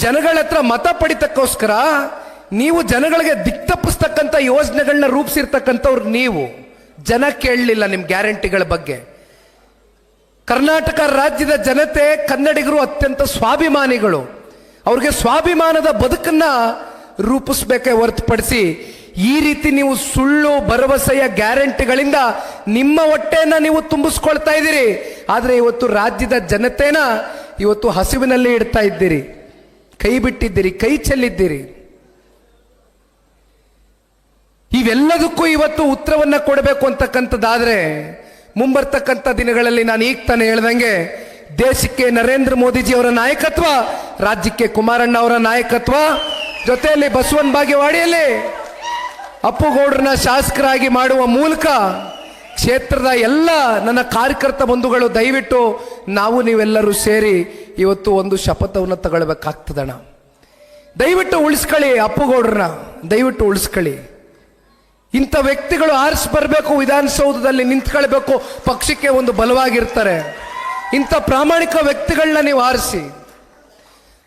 ಜನಗಳ ಹತ್ರ ಮತ ಪಡಿತಕ್ಕೋಸ್ಕರ ನೀವು ಜನಗಳಿಗೆ ದಿಕ್ತಪ್ಪಿಸ್ತಕ್ಕಂಥ ಯೋಜನೆಗಳನ್ನ ರೂಪಿಸಿರ್ತಕ್ಕಂಥವ್ರು ನೀವು. ಜನ ಕೇಳಲಿಲ್ಲ ನಿಮ್ಮ ಗ್ಯಾರಂಟಿಗಳ ಬಗ್ಗೆ. ಕರ್ನಾಟಕ ರಾಜ್ಯದ ಜನತೆ, ಕನ್ನಡಿಗರು ಅತ್ಯಂತ ಸ್ವಾಭಿಮಾನಿಗಳು. ಅವ್ರಿಗೆ ಸ್ವಾಭಿಮಾನದ ಬದುಕನ್ನ ರೂಪಿಸ್ಬೇಕೇ ಹೊರತುಪಡಿಸಿ ಈ ರೀತಿ ನೀವು ಸುಳ್ಳು ಭರವಸೆಯ ಗ್ಯಾರಂಟಿಗಳಿಂದ ನಿಮ್ಮ ಹೊಟ್ಟೆಯನ್ನ ನೀವು ತುಂಬಿಸ್ಕೊಳ್ತಾ ಇದ್ದೀರಿ. ಆದರೆ ಇವತ್ತು ರಾಜ್ಯದ ಜನತೆನ ಇವತ್ತು ಹಸಿವಿನಲ್ಲಿ ಇಡ್ತಾ ಇದ್ದೀರಿ, ಕೈ ಬಿಟ್ಟಿದ್ದೀರಿ, ಕೈ ಚೆಲ್ಲಿದ್ದೀರಿ. ಇವೆಲ್ಲದಕ್ಕೂ ಇವತ್ತು ಉತ್ತರವನ್ನ ಕೊಡಬೇಕು ಅಂತಕ್ಕಂಥದ್ದಾದ್ರೆ ಮುಂಬರ್ತಕ್ಕಂಥ ದಿನಗಳಲ್ಲಿ ನಾನು ಈಗ ತಾನೇ ಹೇಳ್ದಂಗೆ ದೇಶಕ್ಕೆ ನರೇಂದ್ರ ಮೋದಿಜಿ ಅವರ ನಾಯಕತ್ವ, ರಾಜ್ಯಕ್ಕೆ ಕುಮಾರಣ್ಣ ಅವರ ನಾಯಕತ್ವ, ಜೊತೆಯಲ್ಲಿ ಬಸವನ ಬಾಗೇವಾಡಿಯಲ್ಲಿ ಅಪ್ಪುಗೌಡರನ್ನ ಶಾಸಕರಾಗಿ ಮಾಡುವ ಮೂಲಕ ಕ್ಷೇತ್ರದ ಎಲ್ಲ ನನ್ನ ಕಾರ್ಯಕರ್ತ ಬಂಧುಗಳು ದಯವಿಟ್ಟು ನಾವು ನೀವೆಲ್ಲರೂ ಸೇರಿ ಇವತ್ತು ಒಂದು ಶಪಥವನ್ನು ತಗೊಳ್ಬೇಕಾಗ್ತದಣ್ಣ. ದಯವಿಟ್ಟು ಉಳಿಸ್ಕೊಳ್ಳಿ ಅಪ್ಪುಗೌಡರನ್ನ, ದಯವಿಟ್ಟು ಉಳಿಸ್ಕೊಳ್ಳಿ. ಇಂಥ ವ್ಯಕ್ತಿಗಳು ಆರಿಸಿ ಬರಬೇಕು, ವಿಧಾನಸೌಧದಲ್ಲಿ ನಿಂತ್ಕೊಳ್ಬೇಕು, ಪಕ್ಷಕ್ಕೆ ಒಂದು ಬಲವಾಗಿರ್ತಾರೆ. ಇಂಥ ಪ್ರಾಮಾಣಿಕ ವ್ಯಕ್ತಿಗಳನ್ನ ನೀವು ಆರಿಸಿ.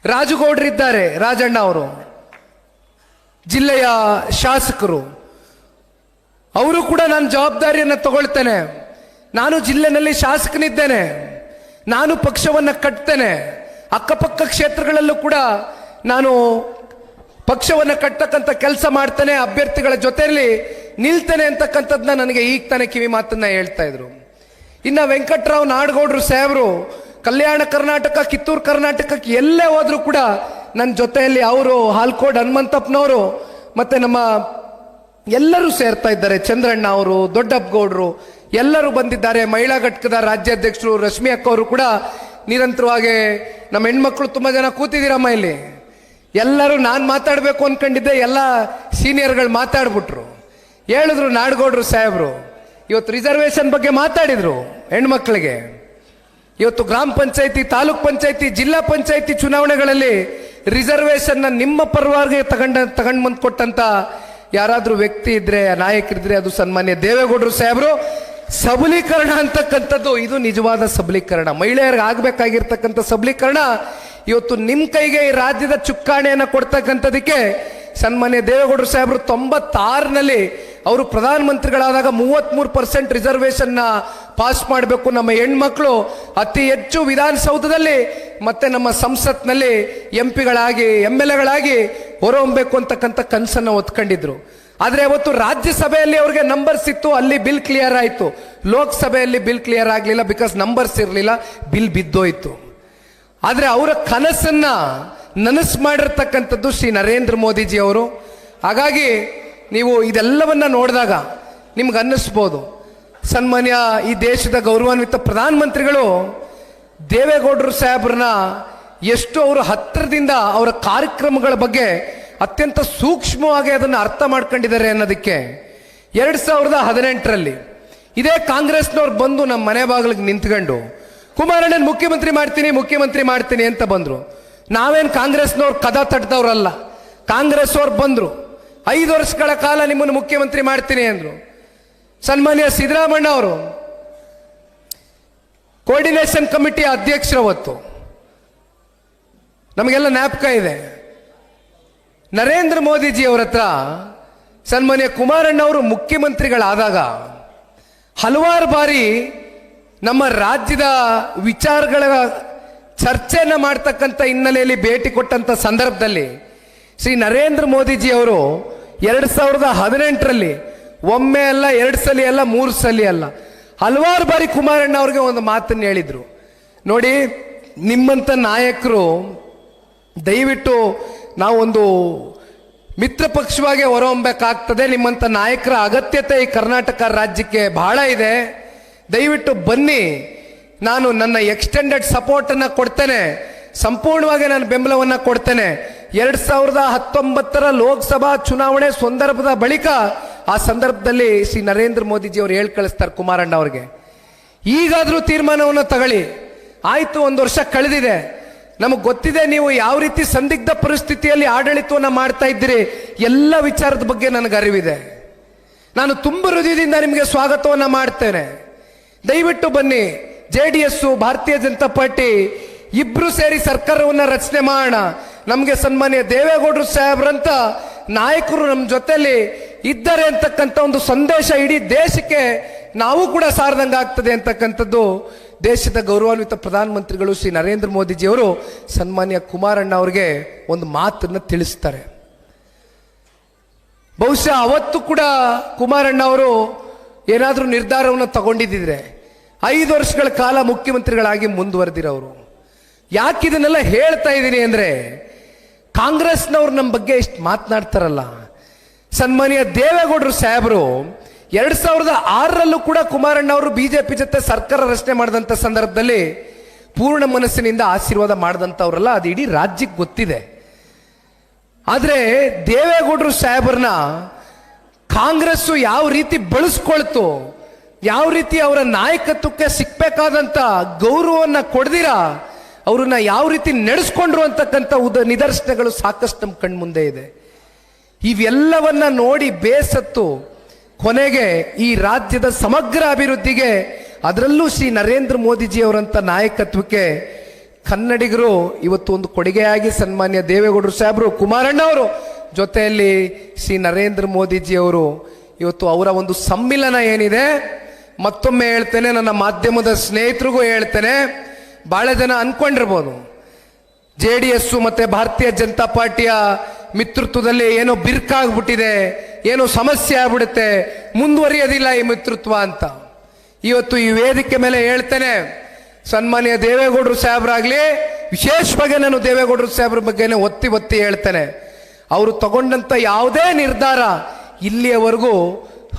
ರಾಜುಗೌಡರಿದ್ದಾರೆ, ರಾಜಣ್ಣ ಅವರು ಜಿಲ್ಲೆಯ ಶಾಸಕರು, ಅವರು ಕೂಡ ನಾನು ಜವಾಬ್ದಾರಿಯನ್ನು ತಗೊಳ್ತೇನೆ. ನಾನು ಜಿಲ್ಲೆನಲ್ಲಿ ಶಾಸಕನಿದ್ದೇನೆ, ನಾನು ಪಕ್ಷವನ್ನು ಕಟ್ತೇನೆ. ಅಕ್ಕಪಕ್ಕ ಕ್ಷೇತ್ರಗಳಲ್ಲೂ ಕೂಡ ನಾನು ಪಕ್ಷವನ್ನು ಕಟ್ಟತಕ್ಕಂಥ ಕೆಲಸ ಮಾಡ್ತೇನೆ, ಅಭ್ಯರ್ಥಿಗಳ ಜೊತೆಯಲ್ಲಿ ನಿಲ್ತೇನೆ ಅಂತಕ್ಕಂಥದ್ದನ್ನ ನನಗೆ ಈಗ ತಾನೇ ಕಿವಿ ಮಾತನ್ನ ಹೇಳ್ತಾ ಇದ್ರು. ಇನ್ನು ವೆಂಕಟರಾವ್ ನಾಡಗೌಡರು ಸಾಹೇಬರು ಕಲ್ಯಾಣ ಕರ್ನಾಟಕ, ಕಿತ್ತೂರು ಕರ್ನಾಟಕಕ್ಕೆ ಎಲ್ಲೇ ಹೋದ್ರು ಕೂಡ ನನ್ನ ಜೊತೆಯಲ್ಲಿ ಅವರು, ಹಾಲ್ಕೋಡ್ ಹನುಮಂತಪ್ಪನವರು ಮತ್ತೆ ನಮ್ಮ ಎಲ್ಲರೂ ಸೇರ್ತಾ ಇದ್ದಾರೆ. ಚಂದ್ರಣ್ಣ ಅವರು, ದೊಡ್ಡಪ್ಪಗೌಡರು ಎಲ್ಲರೂ ಬಂದಿದ್ದಾರೆ. ಮಹಿಳಾ ಘಟಕದ ರಾಜ್ಯಾಧ್ಯಕ್ಷರು ರಶ್ಮಿ ಅಕ್ಕ ಅವರು ಕೂಡ ನಿರಂತರವಾಗಿ, ನಮ್ಮ ಹೆಣ್ಮಕ್ಳು ತುಂಬ ಜನ ಕೂತಿದ್ದೀರಮ್ಮ ಇಲ್ಲಿ. ಎಲ್ಲರೂ ನಾನು ಮಾತಾಡಬೇಕು ಅನ್ಕೊಂಡಿದ್ದೆ, ಎಲ್ಲ ಸೀನಿಯರ್ಗಳು ಮಾತಾಡ್ಬಿಟ್ರು. ಹೇಳಿದ್ರು ನಾಡಗೌಡರು ಸಾಹೇಬರು ಇವತ್ತು ರಿಸರ್ವೇಶನ್ ಬಗ್ಗೆ ಮಾತಾಡಿದ್ರು ಹೆಣ್ಮಕ್ಳಿಗೆ. ಇವತ್ತು ಗ್ರಾಮ ಪಂಚಾಯತಿ, ತಾಲೂಕ್ ಪಂಚಾಯತಿ, ಜಿಲ್ಲಾ ಪಂಚಾಯತಿ ಚುನಾವಣೆಗಳಲ್ಲಿ ರಿಸರ್ವೇಶನ್ ನಿಮ್ಮ ಪರವಾಗಿ ತಗೊಂಡು ಬಂದು ಕೊಟ್ಟಂತ ಯಾರಾದ್ರೂ ವ್ಯಕ್ತಿ ಇದ್ರೆ, ನಾಯಕರಿದ್ರೆ ಅದು ಸನ್ಮಾನ್ಯ ದೇವೇಗೌಡರು ಸಾಹೇಬರು. ಸಬಲೀಕರಣ ಅಂತಕ್ಕಂಥದ್ದು ಇದು ನಿಜವಾದ ಸಬಲೀಕರಣ, ಮಹಿಳೆಯರಿಗೆ ಆಗ್ಬೇಕಾಗಿರ್ತಕ್ಕಂಥ ಸಬಲೀಕರಣ ಇವತ್ತು ನಿಮ್ಮ ಕೈಗೆ ಈ ರಾಜ್ಯದ ಚುಕ್ಕಾಣಿಯನ್ನು ಕೊಡ್ತಕ್ಕಂಥದಕ್ಕೆ ಸನ್ಮಾನ್ಯ ದೇವೇಗೌಡರು ಸಾಹೇಬರು 96ನಲ್ಲಿ ಅವರು ಪ್ರಧಾನಮಂತ್ರಿಗಳಾದಾಗ 33% ರಿಸರ್ವೇಶನ್ ಪಾಸ್ ಮಾಡಬೇಕು, ನಮ್ಮ ಹೆಣ್ಮಕ್ಳು ಅತಿ ಹೆಚ್ಚು ವಿಧಾನಸೌಧದಲ್ಲಿ ಮತ್ತೆ ನಮ್ಮ ಸಂಸತ್ನಲ್ಲಿ ಎಂಪಿಗಳಾಗಿ MLAಗಳಾಗಿ ಹೊರಹೊಮ್ಮಬೇಕು ಅಂತಕ್ಕಂಥ ಕನಸನ್ನು ಹೊತ್ಕೊಂಡಿದ್ರು. ಆದರೆ ಅವತ್ತು ರಾಜ್ಯಸಭೆಯಲ್ಲಿ ಅವ್ರಿಗೆ ನಂಬರ್ಸ್ ಇತ್ತು, ಅಲ್ಲಿ ಬಿಲ್ ಕ್ಲಿಯರ್ ಆಯಿತು. ಲೋಕಸಭೆಯಲ್ಲಿ ಬಿಲ್ ಕ್ಲಿಯರ್ ಆಗಲಿಲ್ಲ, ಬಿಕಾಸ್ ನಂಬರ್ಸ್ ಇರಲಿಲ್ಲ, ಬಿಲ್ ಬಿದ್ದೋಯ್ತು. ಆದರೆ ಅವರ ಕನಸನ್ನ ನನಸು ಮಾಡಿರ್ತಕ್ಕಂಥದ್ದು ಶ್ರೀ ನರೇಂದ್ರ ಮೋದಿಜಿ ಅವರು. ಹಾಗಾಗಿ ನೀವು ಇದೆಲ್ಲವನ್ನ ನೋಡಿದಾಗ ನಿಮ್ಗೆ ಅನ್ನಿಸ್ಬೋದು, ಸನ್ಮಾನ್ಯ ಈ ದೇಶದ ಗೌರವಾನ್ವಿತ ಪ್ರಧಾನಮಂತ್ರಿಗಳು ದೇವೇಗೌಡರು ಸಾಹೇಬ್ರನ್ನ ಎಷ್ಟು ಅವರು ಹತ್ತಿರದಿಂದ ಅವರ ಕಾರ್ಯಕ್ರಮಗಳ ಬಗ್ಗೆ ಅತ್ಯಂತ ಸೂಕ್ಷ್ಮವಾಗಿ ಅದನ್ನು ಅರ್ಥ ಮಾಡ್ಕೊಂಡಿದ್ದಾರೆ ಅನ್ನೋದಕ್ಕೆ 2018ರಲ್ಲಿ ಇದೇ ಕಾಂಗ್ರೆಸ್ನವ್ರು ಬಂದು ನಮ್ಮ ಮನೆ ಬಾಗಿಲಿಗೆ ನಿಂತ್ಕೊಂಡು ಕುಮಾರಣ್ಣನ ಮುಖ್ಯಮಂತ್ರಿ ಮಾಡ್ತೀನಿ ಅಂತ ಬಂದ್ರು. ನಾವೇನು ಕಾಂಗ್ರೆಸ್ನವ್ರು ಕದ ತಟ್ಟದವ್ರಲ್ಲ. ಕಾಂಗ್ರೆಸ್ ಅವ್ರು ಬಂದ್ರು, 5 ವರ್ಷಗಳ ಕಾಲ ನಿಮ್ಮನ್ನು ಮುಖ್ಯಮಂತ್ರಿ ಮಾಡ್ತೀನಿ ಅಂದ್ರು. ಸನ್ಮಾನ್ಯ ಸಿದ್ದರಾಮಣ್ಣ ಅವರು ಕೋಆರ್ಡಿನೇಷನ್ ಕಮಿಟಿ ಅಧ್ಯಕ್ಷರವತ್ತು, ನಮಗೆಲ್ಲ ಜ್ಞಾಪಕ ಇದೆ. ನರೇಂದ್ರ ಮೋದಿಜಿ ಅವರ ಹತ್ರ ಸನ್ಮಾನ್ಯ ಕುಮಾರಣ್ಣ ಅವರು ಮುಖ್ಯಮಂತ್ರಿಗಳಾದಾಗ ಹಲವಾರು ಬಾರಿ ನಮ್ಮ ರಾಜ್ಯದ ವಿಚಾರಗಳ ಚರ್ಚೆಯನ್ನು ಮಾಡ್ತಕ್ಕಂಥ ಹಿನ್ನೆಲೆಯಲ್ಲಿ ಭೇಟಿ ಕೊಟ್ಟಂತ ಸಂದರ್ಭದಲ್ಲಿ ಶ್ರೀ ನರೇಂದ್ರ ಮೋದಿಜಿ ಅವರು 2018ರಲ್ಲಿ ಒಮ್ಮೆ ಅಲ್ಲ, 2 ಸಲ ಅಲ್ಲ, 3 ಸಲ ಅಲ್ಲ, ಹಲವಾರು ಬಾರಿ ಕುಮಾರಣ್ಣ ಅವ್ರಿಗೆ ಒಂದು ಮಾತನ್ನು ಹೇಳಿದ್ರು. ನೋಡಿ, ನಿಮ್ಮಂಥ ನಾಯಕರು ದಯವಿಟ್ಟು ನಾವೊಂದು ಮಿತ್ರ ಪಕ್ಷವಾಗಿ ಹೊರಹೊಮ್ಮಬೇಕಾಗ್ತದೆ. ನಿಮ್ಮಂಥ ನಾಯಕರ ಅಗತ್ಯತೆ ಈ ಕರ್ನಾಟಕ ರಾಜ್ಯಕ್ಕೆ ಬಹಳ ಇದೆ. ದಯವಿಟ್ಟು ಬನ್ನಿ, ನಾನು ನನ್ನ ಎಕ್ಸ್ಟೆಂಡೆಡ್ ಸಪೋರ್ಟನ್ನು ಕೊಡ್ತೇನೆ, ಸಂಪೂರ್ಣವಾಗಿ ನಾನು ಬೆಂಬಲವನ್ನು ಕೊಡ್ತೇನೆ. 2019 ಲೋಕಸಭಾ ಚುನಾವಣೆ ಸಂದರ್ಭದ ಬಳಿಕ ಆ ಸಂದರ್ಭದಲ್ಲಿ ಶ್ರೀ ನರೇಂದ್ರ ಮೋದಿಜಿ ಅವರು ಹೇಳಿ ಕಳಿಸ್ತಾರೆ ಕುಮಾರಣ್ಣ ಅವ್ರಿಗೆ, ಈಗಾದ್ರೂ ತೀರ್ಮಾನವನ್ನು ತಗೊಳ್ಳಿ. ಆಯ್ತು, 1 ವರ್ಷ ಕಳೆದಿದೆ, ನಮಗೆ ಗೊತ್ತಿದೆ ನೀವು ಯಾವ ರೀತಿ ಸಂದಿಗ್ಧ ಪರಿಸ್ಥಿತಿಯಲ್ಲಿ ಆಡಳಿತವನ್ನು ಮಾಡ್ತಾ ಇದ್ದೀರಿ, ಎಲ್ಲ ವಿಚಾರದ ಬಗ್ಗೆ ನನಗೆ ಅರಿವಿದೆ. ನಾನು ತುಂಬ ಹೃದಯದಿಂದ ನಿಮಗೆ ಸ್ವಾಗತವನ್ನು ಮಾಡ್ತೇನೆ. ದಯವಿಟ್ಟು ಬನ್ನಿ, JDS ಭಾರತೀಯ ಜನತಾ ಪಾರ್ಟಿ ಇಬ್ರು ಸೇರಿ ಸರ್ಕಾರವನ್ನು ರಚನೆ ಮಾಡೋಣ. ನಮಗೆ ಸನ್ಮಾನ್ಯ ದೇವೇಗೌಡರು ಸಾಹೇಬ್ರಂತ ನಾಯಕರು ನಮ್ಮ ಜೊತೆಯಲ್ಲಿ ಇದ್ದಾರೆ ಅಂತಕ್ಕಂಥ ಒಂದು ಸಂದೇಶ ಇಡೀ ದೇಶಕ್ಕೆ ನಾವು ಕೂಡ ಸಾರದಂಗ ಆಗ್ತದೆ ಅಂತಕ್ಕಂಥದ್ದು ದೇಶದ ಗೌರವಾನ್ವಿತ ಪ್ರಧಾನಮಂತ್ರಿಗಳು ಶ್ರೀ ನರೇಂದ್ರ ಮೋದಿಜಿಯವರು ಸನ್ಮಾನ್ಯ ಕುಮಾರಣ್ಣ ಅವರಿಗೆ ಒಂದು ಮಾತನ್ನು ತಿಳಿಸ್ತಾರೆ. ಬಹುಶಃ ಅವತ್ತು ಕೂಡ ಕುಮಾರಣ್ಣ ಅವರು ಏನಾದರೂ ನಿರ್ಧಾರವನ್ನು ತಗೊಂಡಿದ್ದಿದ್ರೆ 5 ವರ್ಷಗಳ ಕಾಲ ಮುಖ್ಯಮಂತ್ರಿಗಳಾಗಿ ಮುಂದುವರೆದಿರೋರು. ಯಾಕೆ ಇದನ್ನೆಲ್ಲ ಹೇಳ್ತಾ ಇದ್ದೀನಿ ಅಂದ್ರೆ, ಕಾಂಗ್ರೆಸ್ನವ್ರು ನಮ್ಮ ಬಗ್ಗೆ ಇಷ್ಟು ಮಾತನಾಡ್ತಾರಲ್ಲ, ಸನ್ಮಾನ್ಯ ದೇವೇಗೌಡರು ಸಾಹೇಬರು 2006ರಲ್ಲೂ ಕೂಡ ಕುಮಾರಣ್ಣ ಅವರು ಬಿಜೆಪಿ ಜೊತೆ ಸರ್ಕಾರ ರಚನೆ ಮಾಡಿದಂಥ ಸಂದರ್ಭದಲ್ಲಿ ಪೂರ್ಣ ಮನಸ್ಸಿನಿಂದ ಆಶೀರ್ವಾದ ಮಾಡಿದಂಥವ್ರಲ್ಲ, ಅದು ಇಡೀ ರಾಜ್ಯಕ್ಕೆ ಗೊತ್ತಿದೆ. ಆದರೆ ದೇವೇಗೌಡರು ಸಾಹೇಬರನ್ನ ಕಾಂಗ್ರೆಸ್ಸು ಯಾವ ರೀತಿ ಬಳಸ್ಕೊಳ್ತು, ಯಾವ ರೀತಿ ಅವರ ನಾಯಕತ್ವಕ್ಕೆ ಸಿಕ್ಬೇಕಾದಂಥ ಗೌರವವನ್ನು ಕೊಡ್ದಿರ ಅವ್ರನ್ನ ಯಾವ ರೀತಿ ನಡೆಸ್ಕೊಂಡ್ರು ಅಂತಕ್ಕಂಥ ನಿದರ್ಶನಗಳು ಸಾಕಷ್ಟು ನಮ್ಮ ಕಣ್ಮುಂದೆ ಇದೆ. ಇವೆಲ್ಲವನ್ನ ನೋಡಿ ಬೇಸತ್ತು ಕೊನೆಗೆ ಈ ರಾಜ್ಯದ ಸಮಗ್ರ ಅಭಿವೃದ್ಧಿಗೆ, ಅದರಲ್ಲೂ ಶ್ರೀ ನರೇಂದ್ರ ಮೋದಿಜಿಯವರಂಥ ನಾಯಕತ್ವಕ್ಕೆ ಕನ್ನಡಿಗರು ಇವತ್ತು ಒಂದು ಕೊಡುಗೆಯಾಗಿ ಸನ್ಮಾನ್ಯ ದೇವೇಗೌಡರು ಸಾಹೇಬರು, ಕುಮಾರಣ್ಣ ಅವರು ಜೊತೆಯಲ್ಲಿ ಶ್ರೀ ನರೇಂದ್ರ ಮೋದಿಜಿಯವರು ಇವತ್ತು ಅವರ ಒಂದು ಸಮ್ಮಿಲನ ಏನಿದೆ, ಮತ್ತೊಮ್ಮೆ ಹೇಳ್ತೇನೆ, ನನ್ನ ಮಾಧ್ಯಮದ ಸ್ನೇಹಿತರಿಗೂ ಹೇಳ್ತೇನೆ, ಬಹಳ ಜನ ಅನ್ಕೊಂಡಿರ್ಬೋದು JDS ಮತ್ತೆ ಭಾರತೀಯ ಜನತಾ ಪಾರ್ಟಿಯ ಮಿತ್ರತ್ವದಲ್ಲಿ ಏನೋ ಬಿರ್ಕಾಗ್ಬಿಟ್ಟಿದೆ, ಏನೋ ಸಮಸ್ಯೆ ಆಗ್ಬಿಡುತ್ತೆ, ಮುಂದುವರಿಯೋದಿಲ್ಲ ಈ ಮಿತ್ರತ್ವ ಅಂತ. ಇವತ್ತು ಈ ವೇದಿಕೆ ಮೇಲೆ ಹೇಳ್ತೇನೆ, ಸನ್ಮಾನ್ಯ ದೇವೇಗೌಡರು ಸಾಹೇಬ್ರಾಗ್ಲಿ, ವಿಶೇಷವಾಗಿ ನಾನು ದೇವೇಗೌಡರು ಸಾಹೇಬ್ರ ಬಗ್ಗೆನೇ ಒತ್ತಿ ಹೇಳ್ತೇನೆ, ಅವರು ತಗೊಂಡಂತ ಯಾವುದೇ ನಿರ್ಧಾರ ಇಲ್ಲಿಯವರೆಗೂ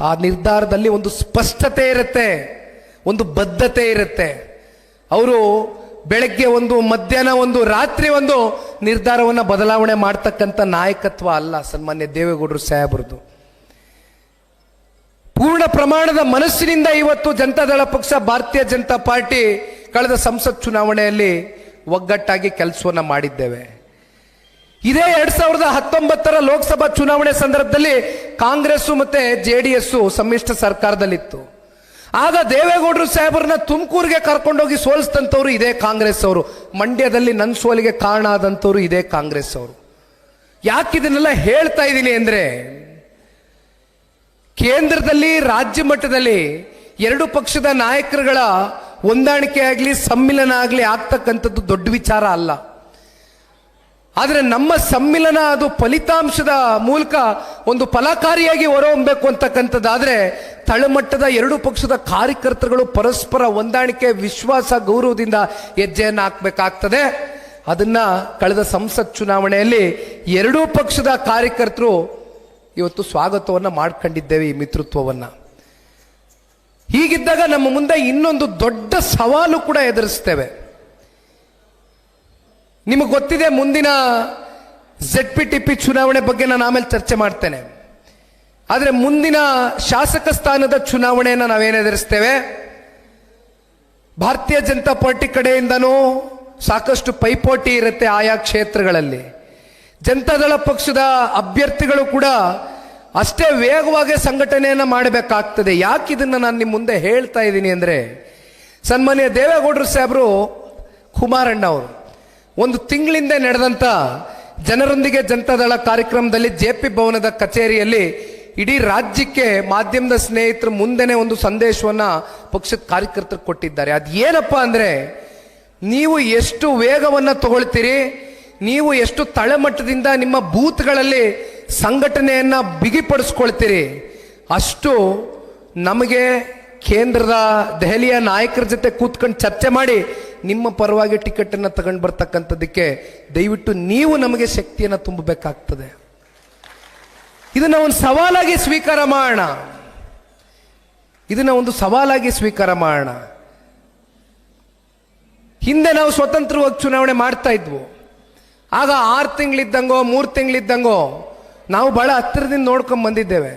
ಆ ನಿರ್ಧಾರದಲ್ಲಿ ಒಂದು ಸ್ಪಷ್ಟತೆ ಇರುತ್ತೆ, ಒಂದು ಬದ್ಧತೆ ಇರುತ್ತೆ. ಅವರು ಬೆಳಗ್ಗೆ ಒಂದು, ಮಧ್ಯಾಹ್ನ ಒಂದು, ರಾತ್ರಿ ಒಂದು ನಿರ್ಧಾರವನ್ನು ಬದಲಾವಣೆ ಮಾಡ್ತಕ್ಕಂಥ ನಾಯಕತ್ವ ಅಲ್ಲ ಸನ್ಮಾನ್ಯ ದೇವೇಗೌಡರು ಸಾಹೇಬ್ರದ್ದು. ಪೂರ್ಣ ಪ್ರಮಾಣದ ಮನಸ್ಸಿನಿಂದ ಇವತ್ತು ಜನತಾದಳ ಪಕ್ಷ, ಭಾರತೀಯ ಜನತಾ ಪಾರ್ಟಿ ಕಳೆದ ಸಂಸತ್ ಚುನಾವಣೆಯಲ್ಲಿ ಒಗ್ಗಟ್ಟಾಗಿ ಕೆಲಸವನ್ನ ಮಾಡಿದ್ದೇವೆ. ಇದೇ 2019 ಲೋಕಸಭಾ ಚುನಾವಣೆ ಸಂದರ್ಭದಲ್ಲಿ ಕಾಂಗ್ರೆಸ್ ಮತ್ತೆ JDS ಸಮ್ಮಿಶ್ರ ಸರ್ಕಾರದಲ್ಲಿತ್ತು. ಆಗ ದೇವೇಗೌಡರು ಸಾಹೇಬರನ್ನ ತುಮಕೂರಿಗೆ ಕರ್ಕೊಂಡೋಗಿ ಸೋಲಿಸಿದಂಥವ್ರು ಇದೇ ಕಾಂಗ್ರೆಸ್ ಅವರು, ಮಂಡ್ಯದಲ್ಲಿ ನನ್ನ ಸೋಲಿಗೆ ಕಾರಣ ಆದಂಥವ್ರು ಇದೇ ಕಾಂಗ್ರೆಸ್ ಅವರು. ಯಾಕೆ ಇದನ್ನೆಲ್ಲ ಹೇಳ್ತಾ ಇದ್ದೀನಿ ಅಂದ್ರೆ, ಕೇಂದ್ರದಲ್ಲಿ ರಾಜ್ಯ ಮಟ್ಟದಲ್ಲಿ ಎರಡು ಪಕ್ಷದ ನಾಯಕರುಗಳ ಹೊಂದಾಣಿಕೆ ಆಗಲಿ, ಸಮ್ಮಿಲನ ಆಗಲಿ ಆಗ್ತಕ್ಕಂಥದ್ದು ದೊಡ್ಡ ವಿಚಾರ ಅಲ್ಲ. ಆದರೆ ನಮ್ಮ ಸಮ್ಮಿಲನ ಅದು ಫಲಿತಾಂಶದ ಮೂಲಕ ಒಂದು ಫಲಕಾರಿಯಾಗಿ ಹೊರಹೊಮ್ಮಬೇಕು ಅಂತಕ್ಕಂಥದ್ದಾದ್ರೆ ತಳಮಟ್ಟದ ಎರಡು ಪಕ್ಷದ ಕಾರ್ಯಕರ್ತರುಗಳು ಪರಸ್ಪರ ಹೊಂದಾಣಿಕೆ, ವಿಶ್ವಾಸ, ಗೌರವದಿಂದ ಹೆಜ್ಜೆಯನ್ನು ಹಾಕಬೇಕಾಗ್ತದೆ. ಅದನ್ನ ಕಳೆದ ಸಂಸತ್ ಚುನಾವಣೆಯಲ್ಲಿ ಎರಡೂ ಪಕ್ಷದ ಕಾರ್ಯಕರ್ತರು ಇವತ್ತು ಸ್ವಾಗತವನ್ನ ಮಾಡ್ಕೊಂಡಿದ್ದೇವೆ ಈ ಮಿತ್ರತ್ವವನ್ನ. ಹೀಗಿದ್ದಾಗ ನಮ್ಮ ಮುಂದೆ ಇನ್ನೊಂದು ದೊಡ್ಡ ಸವಾಲು ಕೂಡ ಎದುರಿಸ್ತೇವೆ. ನಿಮಗೆ ಗೊತ್ತಿದೆ, ಮುಂದಿನ ZPTP ಚುನಾವಣೆ ಬಗ್ಗೆ ನಾನು ಆಮೇಲೆ ಚರ್ಚೆ ಮಾಡ್ತೇನೆ. ಆದರೆ ಮುಂದಿನ ಶಾಸಕ ಸ್ಥಾನದ ಚುನಾವಣೆಯನ್ನು ನಾವೇನು ಎದುರಿಸ್ತೇವೆ, ಭಾರತೀಯ ಜನತಾ ಪಾರ್ಟಿ ಕಡೆಯಿಂದನೂ ಸಾಕಷ್ಟು ಪೈಪೋಟಿ ಇರುತ್ತೆ ಆಯಾ ಕ್ಷೇತ್ರಗಳಲ್ಲಿ. ಜನತಾದಳ ಪಕ್ಷದ ಅಭ್ಯರ್ಥಿಗಳು ಕೂಡ ಅಷ್ಟೇ ವೇಗವಾಗಿ ಸಂಘಟನೆಯನ್ನು ಮಾಡಬೇಕಾಗ್ತದೆ. ಯಾಕೆ ಇದನ್ನು ನಾನು ನಿಮ್ಮ ಮುಂದೆ ಹೇಳ್ತಾ ಇದ್ದೀನಿ ಅಂದರೆ, ಸನ್ಮಾನ್ಯ ದೇವೇಗೌಡರು ಸಾಹೇಬರು, ಕುಮಾರಣ್ಣ ಅವರು ಒಂದು ತಿಂಗಳಿಂದ ನಡೆದಂಥ ಜನರೊಂದಿಗೆ ಜನತಾದಳ ಕಾರ್ಯಕ್ರಮದಲ್ಲಿ JP ಭವನದ ಕಚೇರಿಯಲ್ಲಿ ಇಡೀ ರಾಜ್ಯಕ್ಕೆ ಮಾಧ್ಯಮದ ಸ್ನೇಹಿತರ ಮುಂದೆನೆ ಒಂದು ಸಂದೇಶವನ್ನ ಪಕ್ಷದ ಕಾರ್ಯಕರ್ತರು ಕೊಟ್ಟಿದ್ದಾರೆ. ಅದು ಏನಪ್ಪಾ ಅಂದ್ರೆ, ನೀವು ಎಷ್ಟು ವೇಗವನ್ನು ತಗೊಳ್ತೀರಿ, ನೀವು ಎಷ್ಟು ತಳಮಟ್ಟದಿಂದ ನಿಮ್ಮ ಬೂತ್ಗಳಲ್ಲಿ ಸಂಘಟನೆಯನ್ನ ಬಿಗಿಪಡಿಸ್ಕೊಳ್ತೀರಿ, ಅಷ್ಟು ನಮಗೆ ಕೇಂದ್ರದ ದೆಹಲಿಯ ನಾಯಕರ ಜೊತೆ ಕೂತ್ಕೊಂಡು ಚರ್ಚೆ ಮಾಡಿ ನಿಮ್ಮ ಪರವಾಗಿ ಟಿಕೆಟ್ ಅನ್ನು ತಗೊಂಡು ಬರ್ತಕ್ಕಂಥದ್ದಕ್ಕೆ ದಯವಿಟ್ಟು ನೀವು ನಮಗೆ ಶಕ್ತಿಯನ್ನು ತುಂಬಬೇಕಾಗ್ತದೆ. ಇದನ್ನ ಒಂದು ಸವಾಲಾಗಿ ಸ್ವೀಕಾರ ಮಾಡೋಣ, ಇದನ್ನ ಒಂದು ಸವಾಲಾಗಿ ಸ್ವೀಕಾರ ಮಾಡೋಣ. ಹಿಂದೆ ನಾವು ಸ್ವತಂತ್ರವಾಗಿ ಚುನಾವಣೆ ಮಾಡ್ತಾ ಇದ್ವು, ಆಗ 6 ತಿಂಗಳಿದ್ದಂಗೋ 3 ತಿಂಗಳಿದ್ದಂಗೋ ನಾವು ಬಹಳ ಹತ್ತಿರದಿಂದ ನೋಡ್ಕೊಂಡ್ ಬಂದಿದ್ದೇವೆ.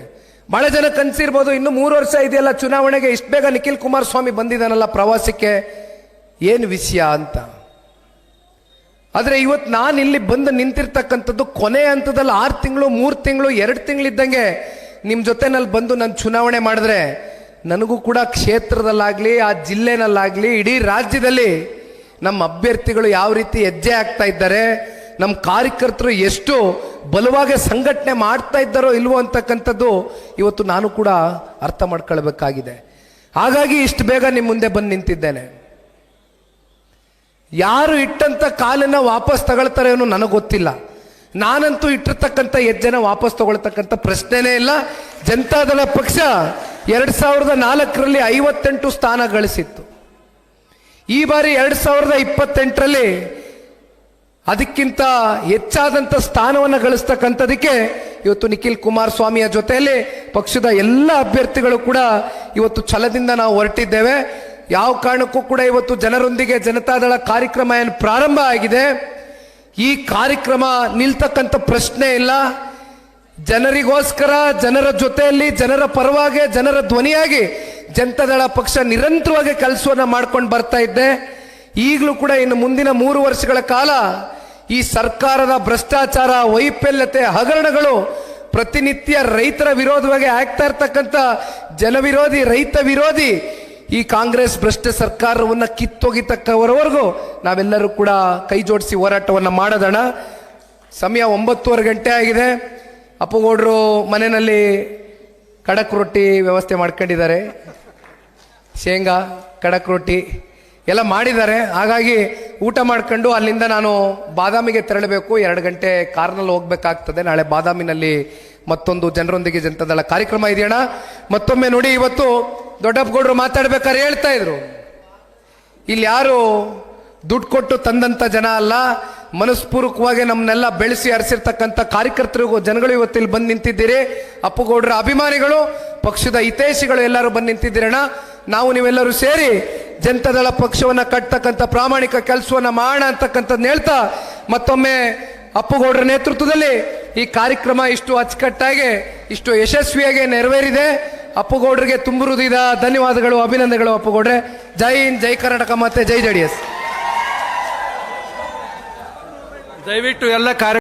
ಬಹಳ ಜನ ಕನ್ಸಿರ್ಬೋದು, ಇನ್ನು 3 ವರ್ಷ ಇದೆಯಲ್ಲ ಚುನಾವಣೆಗೆ, ಇಷ್ಟು ಬೇಗ ನಿಖಿಲ್ ಕುಮಾರಸ್ವಾಮಿ ಬಂದಿದ್ದಾನಲ್ಲ ಪ್ರವಾಸಕ್ಕೆ, ಏನು ವಿಷಯ ಅಂತ. ಆದರೆ ಇವತ್ತು ನಾನು ಇಲ್ಲಿ ಬಂದು ನಿಂತಿರ್ತಕ್ಕಂಥದ್ದು ಕೊನೆ ಹಂತದಲ್ಲಿ 6 ತಿಂಗಳು 3 ತಿಂಗಳು 2 ತಿಂಗಳಿದ್ದಂಗೆ ನಿಮ್ಮ ಜೊತೆನಲ್ಲಿ ಬಂದು ನಾನು ಚುನಾವಣೆ ಮಾಡಿದ್ರೆ ನನಗೂ ಕೂಡ ಕ್ಷೇತ್ರದಲ್ಲಾಗಲಿ ಆ ಜಿಲ್ಲೆನಲ್ಲಾಗಲಿ ಇಡೀ ರಾಜ್ಯದಲ್ಲಿ ನಮ್ಮ ಅಭ್ಯರ್ಥಿಗಳು ಯಾವ ರೀತಿ ಹೆಜ್ಜೆ ಆಗ್ತಾ ಇದ್ದಾರೆ, ನಮ್ಮ ಕಾರ್ಯಕರ್ತರು ಎಷ್ಟು ಬಲವಾಗಿ ಸಂಘಟನೆ ಮಾಡ್ತಾ ಇದ್ದಾರೋ ಇಲ್ವೋ ಅಂತಕ್ಕಂಥದ್ದು ಇವತ್ತು ನಾನು ಕೂಡ ಅರ್ಥ ಮಾಡ್ಕೊಳ್ಬೇಕಾಗಿದೆ. ಹಾಗಾಗಿ ಇಷ್ಟು ಬೇಗ ನಿಮ್ಮ ಮುಂದೆ ಬಂದು ನಿಂತಿದ್ದೇನೆ. ಯಾರು ಇಟ್ಟಂತ ಕಾಲನ್ನ ವಾಪಸ್ ತಗೊಳ್ತಾರೆ ಅನ್ನೋ ನನಗೆ ಗೊತ್ತಿಲ್ಲ. ನಾನಂತೂ ಇಟ್ಟಿರ್ತಕ್ಕಂಥ ಹೆಜ್ಜೆನ ವಾಪಸ್ ತಗೊಳ್ತಕ್ಕಂಥ ಪ್ರಶ್ನೆನೇ ಇಲ್ಲ. ಜನತಾದಳ ಪಕ್ಷ 2004ರಲ್ಲಿ 58 ಸ್ಥಾನ ಗಳಿಸಿತ್ತು. ಈ ಬಾರಿ 2028ರಲ್ಲಿ ಅದಕ್ಕಿಂತ ಹೆಚ್ಚಾದಂಥ ಸ್ಥಾನವನ್ನು ಗಳಿಸ್ತಕ್ಕಂಥದಕ್ಕೆ ಇವತ್ತು ನಿಖಿಲ್ ಕುಮಾರಸ್ವಾಮಿಯ ಜೊತೆಯಲ್ಲಿ ಪಕ್ಷದ ಎಲ್ಲ ಅಭ್ಯರ್ಥಿಗಳು ಕೂಡ ಇವತ್ತು ಛಲದಿಂದ ನಾವು ಹೊರಟಿದ್ದೇವೆ. ಯಾವ ಕಾರಣಕ್ಕೂ ಕೂಡ ಇವತ್ತು ಜನರೊಂದಿಗೆ ಜನತಾದಳ ಕಾರ್ಯಕ್ರಮ ಏನು ಪ್ರಾರಂಭ ಆಗಿದೆ, ಈ ಕಾರ್ಯಕ್ರಮ ನಿಲ್ತಕ್ಕಂಥ ಪ್ರಶ್ನೆ ಇಲ್ಲ. ಜನರಿಗೋಸ್ಕರ, ಜನರ ಜೊತೆಯಲ್ಲಿ, ಜನರ ಪರವಾಗಿ, ಜನರ ಧ್ವನಿಯಾಗಿ ಜನತಾದಳ ಪಕ್ಷ ನಿರಂತರವಾಗಿ ಕೆಲಸವನ್ನು ಮಾಡ್ಕೊಂಡು ಬರ್ತಾ ಇದ್ದೆ. ಈಗಲೂ ಕೂಡ ಇನ್ನು ಮುಂದಿನ 3 ವರ್ಷಗಳ ಕಾಲ ಈ ಸರ್ಕಾರದ ಭ್ರಷ್ಟಾಚಾರ, ವೈಫಲ್ಯತೆ, ಹಗರಣಗಳು ಪ್ರತಿನಿತ್ಯ ರೈತರ ವಿರೋಧವಾಗಿ ಆಗ್ತಾ ಇರ್ತಕ್ಕಂಥ ಜನವಿರೋಧಿ, ರೈತ ವಿರೋಧಿ ಈ ಕಾಂಗ್ರೆಸ್ ಭ್ರಷ್ಟ ಸರ್ಕಾರವನ್ನು ಕಿತ್ತೊಗಿತಕ್ಕವರವರೆಗೂ ನಾವೆಲ್ಲರೂ ಕೂಡ ಕೈ ಜೋಡಿಸಿ ಹೋರಾಟವನ್ನು ಮಾಡೋದಣ. ಸಮಯ 9:15 ಗಂಟೆ ಆಗಿದೆ. ಅಪ್ಪುಗೌಡರು ಮನೆಯಲ್ಲಿ ಕಡಕ್ ರೊಟ್ಟಿ ವ್ಯವಸ್ಥೆ ಮಾಡ್ಕೊಂಡಿದ್ದಾರೆ, ಶೇಂಗಾ ಕಡಕ್ ರೊಟ್ಟಿ ಎಲ್ಲ ಮಾಡಿದ್ದಾರೆ. ಹಾಗಾಗಿ ಊಟ ಮಾಡ್ಕೊಂಡು ಅಲ್ಲಿಂದ ನಾನು ಬಾದಾಮಿಗೆ ತೆರಳಬೇಕು. 2 ಗಂಟೆ ಕಾರ್ನಲ್ಲಿ ಹೋಗ್ಬೇಕಾಗ್ತದೆ. ನಾಳೆ ಬಾದಾಮಿನಲ್ಲಿ ಮತ್ತೊಂದು ಜನರೊಂದಿಗೆ ಜನತಾದಳ ಕಾರ್ಯಕ್ರಮ ಇದೆಯಣ್ಣ. ಮತ್ತೊಮ್ಮೆ ನೋಡಿ, ಇವತ್ತು ದೊಡ್ಡಪ್ಪಗೌಡರು ಮಾತಾಡ್ಬೇಕಾದ್ರೆ ಹೇಳ್ತಾ ಇದ್ರು, ಇಲ್ಲಿ ಯಾರು ದುಡ್ಡು ಕೊಟ್ಟು ತಂದಂತ ಜನ ಅಲ್ಲ, ಮನಸ್ಪೂರ್ವಕವಾಗಿ ನಮ್ಮನ್ನೆಲ್ಲ ಬೆಳೆಸಿ ಹರಿಸಿರ್ತಕ್ಕಂಥ ಕಾರ್ಯಕರ್ತರಿಗೂ ಜನಗಳು ಇವತ್ತು ಇಲ್ಲಿ ಬಂದು ನಿಂತಿದ್ದೀರಿ. ಅಪ್ಪುಗೌಡರ ಅಭಿಮಾನಿಗಳು, ಪಕ್ಷದ ಹಿತೈಷಿಗಳು ಎಲ್ಲರೂ ಬಂದು ನಿಂತಿದ್ದೀರಣ್ಣ. ನಾವು ನೀವೆಲ್ಲರೂ ಸೇರಿ ಜನತಾದಳ ಪಕ್ಷವನ್ನ ಕಟ್ಟತಕ್ಕಂಥ ಪ್ರಾಮಾಣಿಕ ಕೆಲಸವನ್ನ ಮಾಡೋಣ ಅಂತಕ್ಕಂಥದ್ದು ಹೇಳ್ತಾ, ಮತ್ತೊಮ್ಮೆ ಅಪ್ಪುಗೌಡರ ನೇತೃತ್ವದಲ್ಲಿ ಈ ಕಾರ್ಯಕ್ರಮ ಇಷ್ಟು ಅಚ್ಚುಕಟ್ಟಾಗಿ, ಇಷ್ಟು ಯಶಸ್ವಿಯಾಗಿ ನೆರವೇರಿದೆ. ಅಪ್ಪುಗೌಡರಿಗೆ ತುಂಬ ಹೃದಯದ ಧನ್ಯವಾದಗಳು, ಅಭಿನಂದನೆಗಳು ಅಪ್ಪುಗೌಡ್ರೆ. ಜೈ ಹಿಂದ್, ಜೈ ಕರ್ನಾಟಕ, ಮತ್ತೆ ಜೈ JDS. ದಯವಿಟ್ಟು ಎಲ್ಲ ಕಾರ್ಯ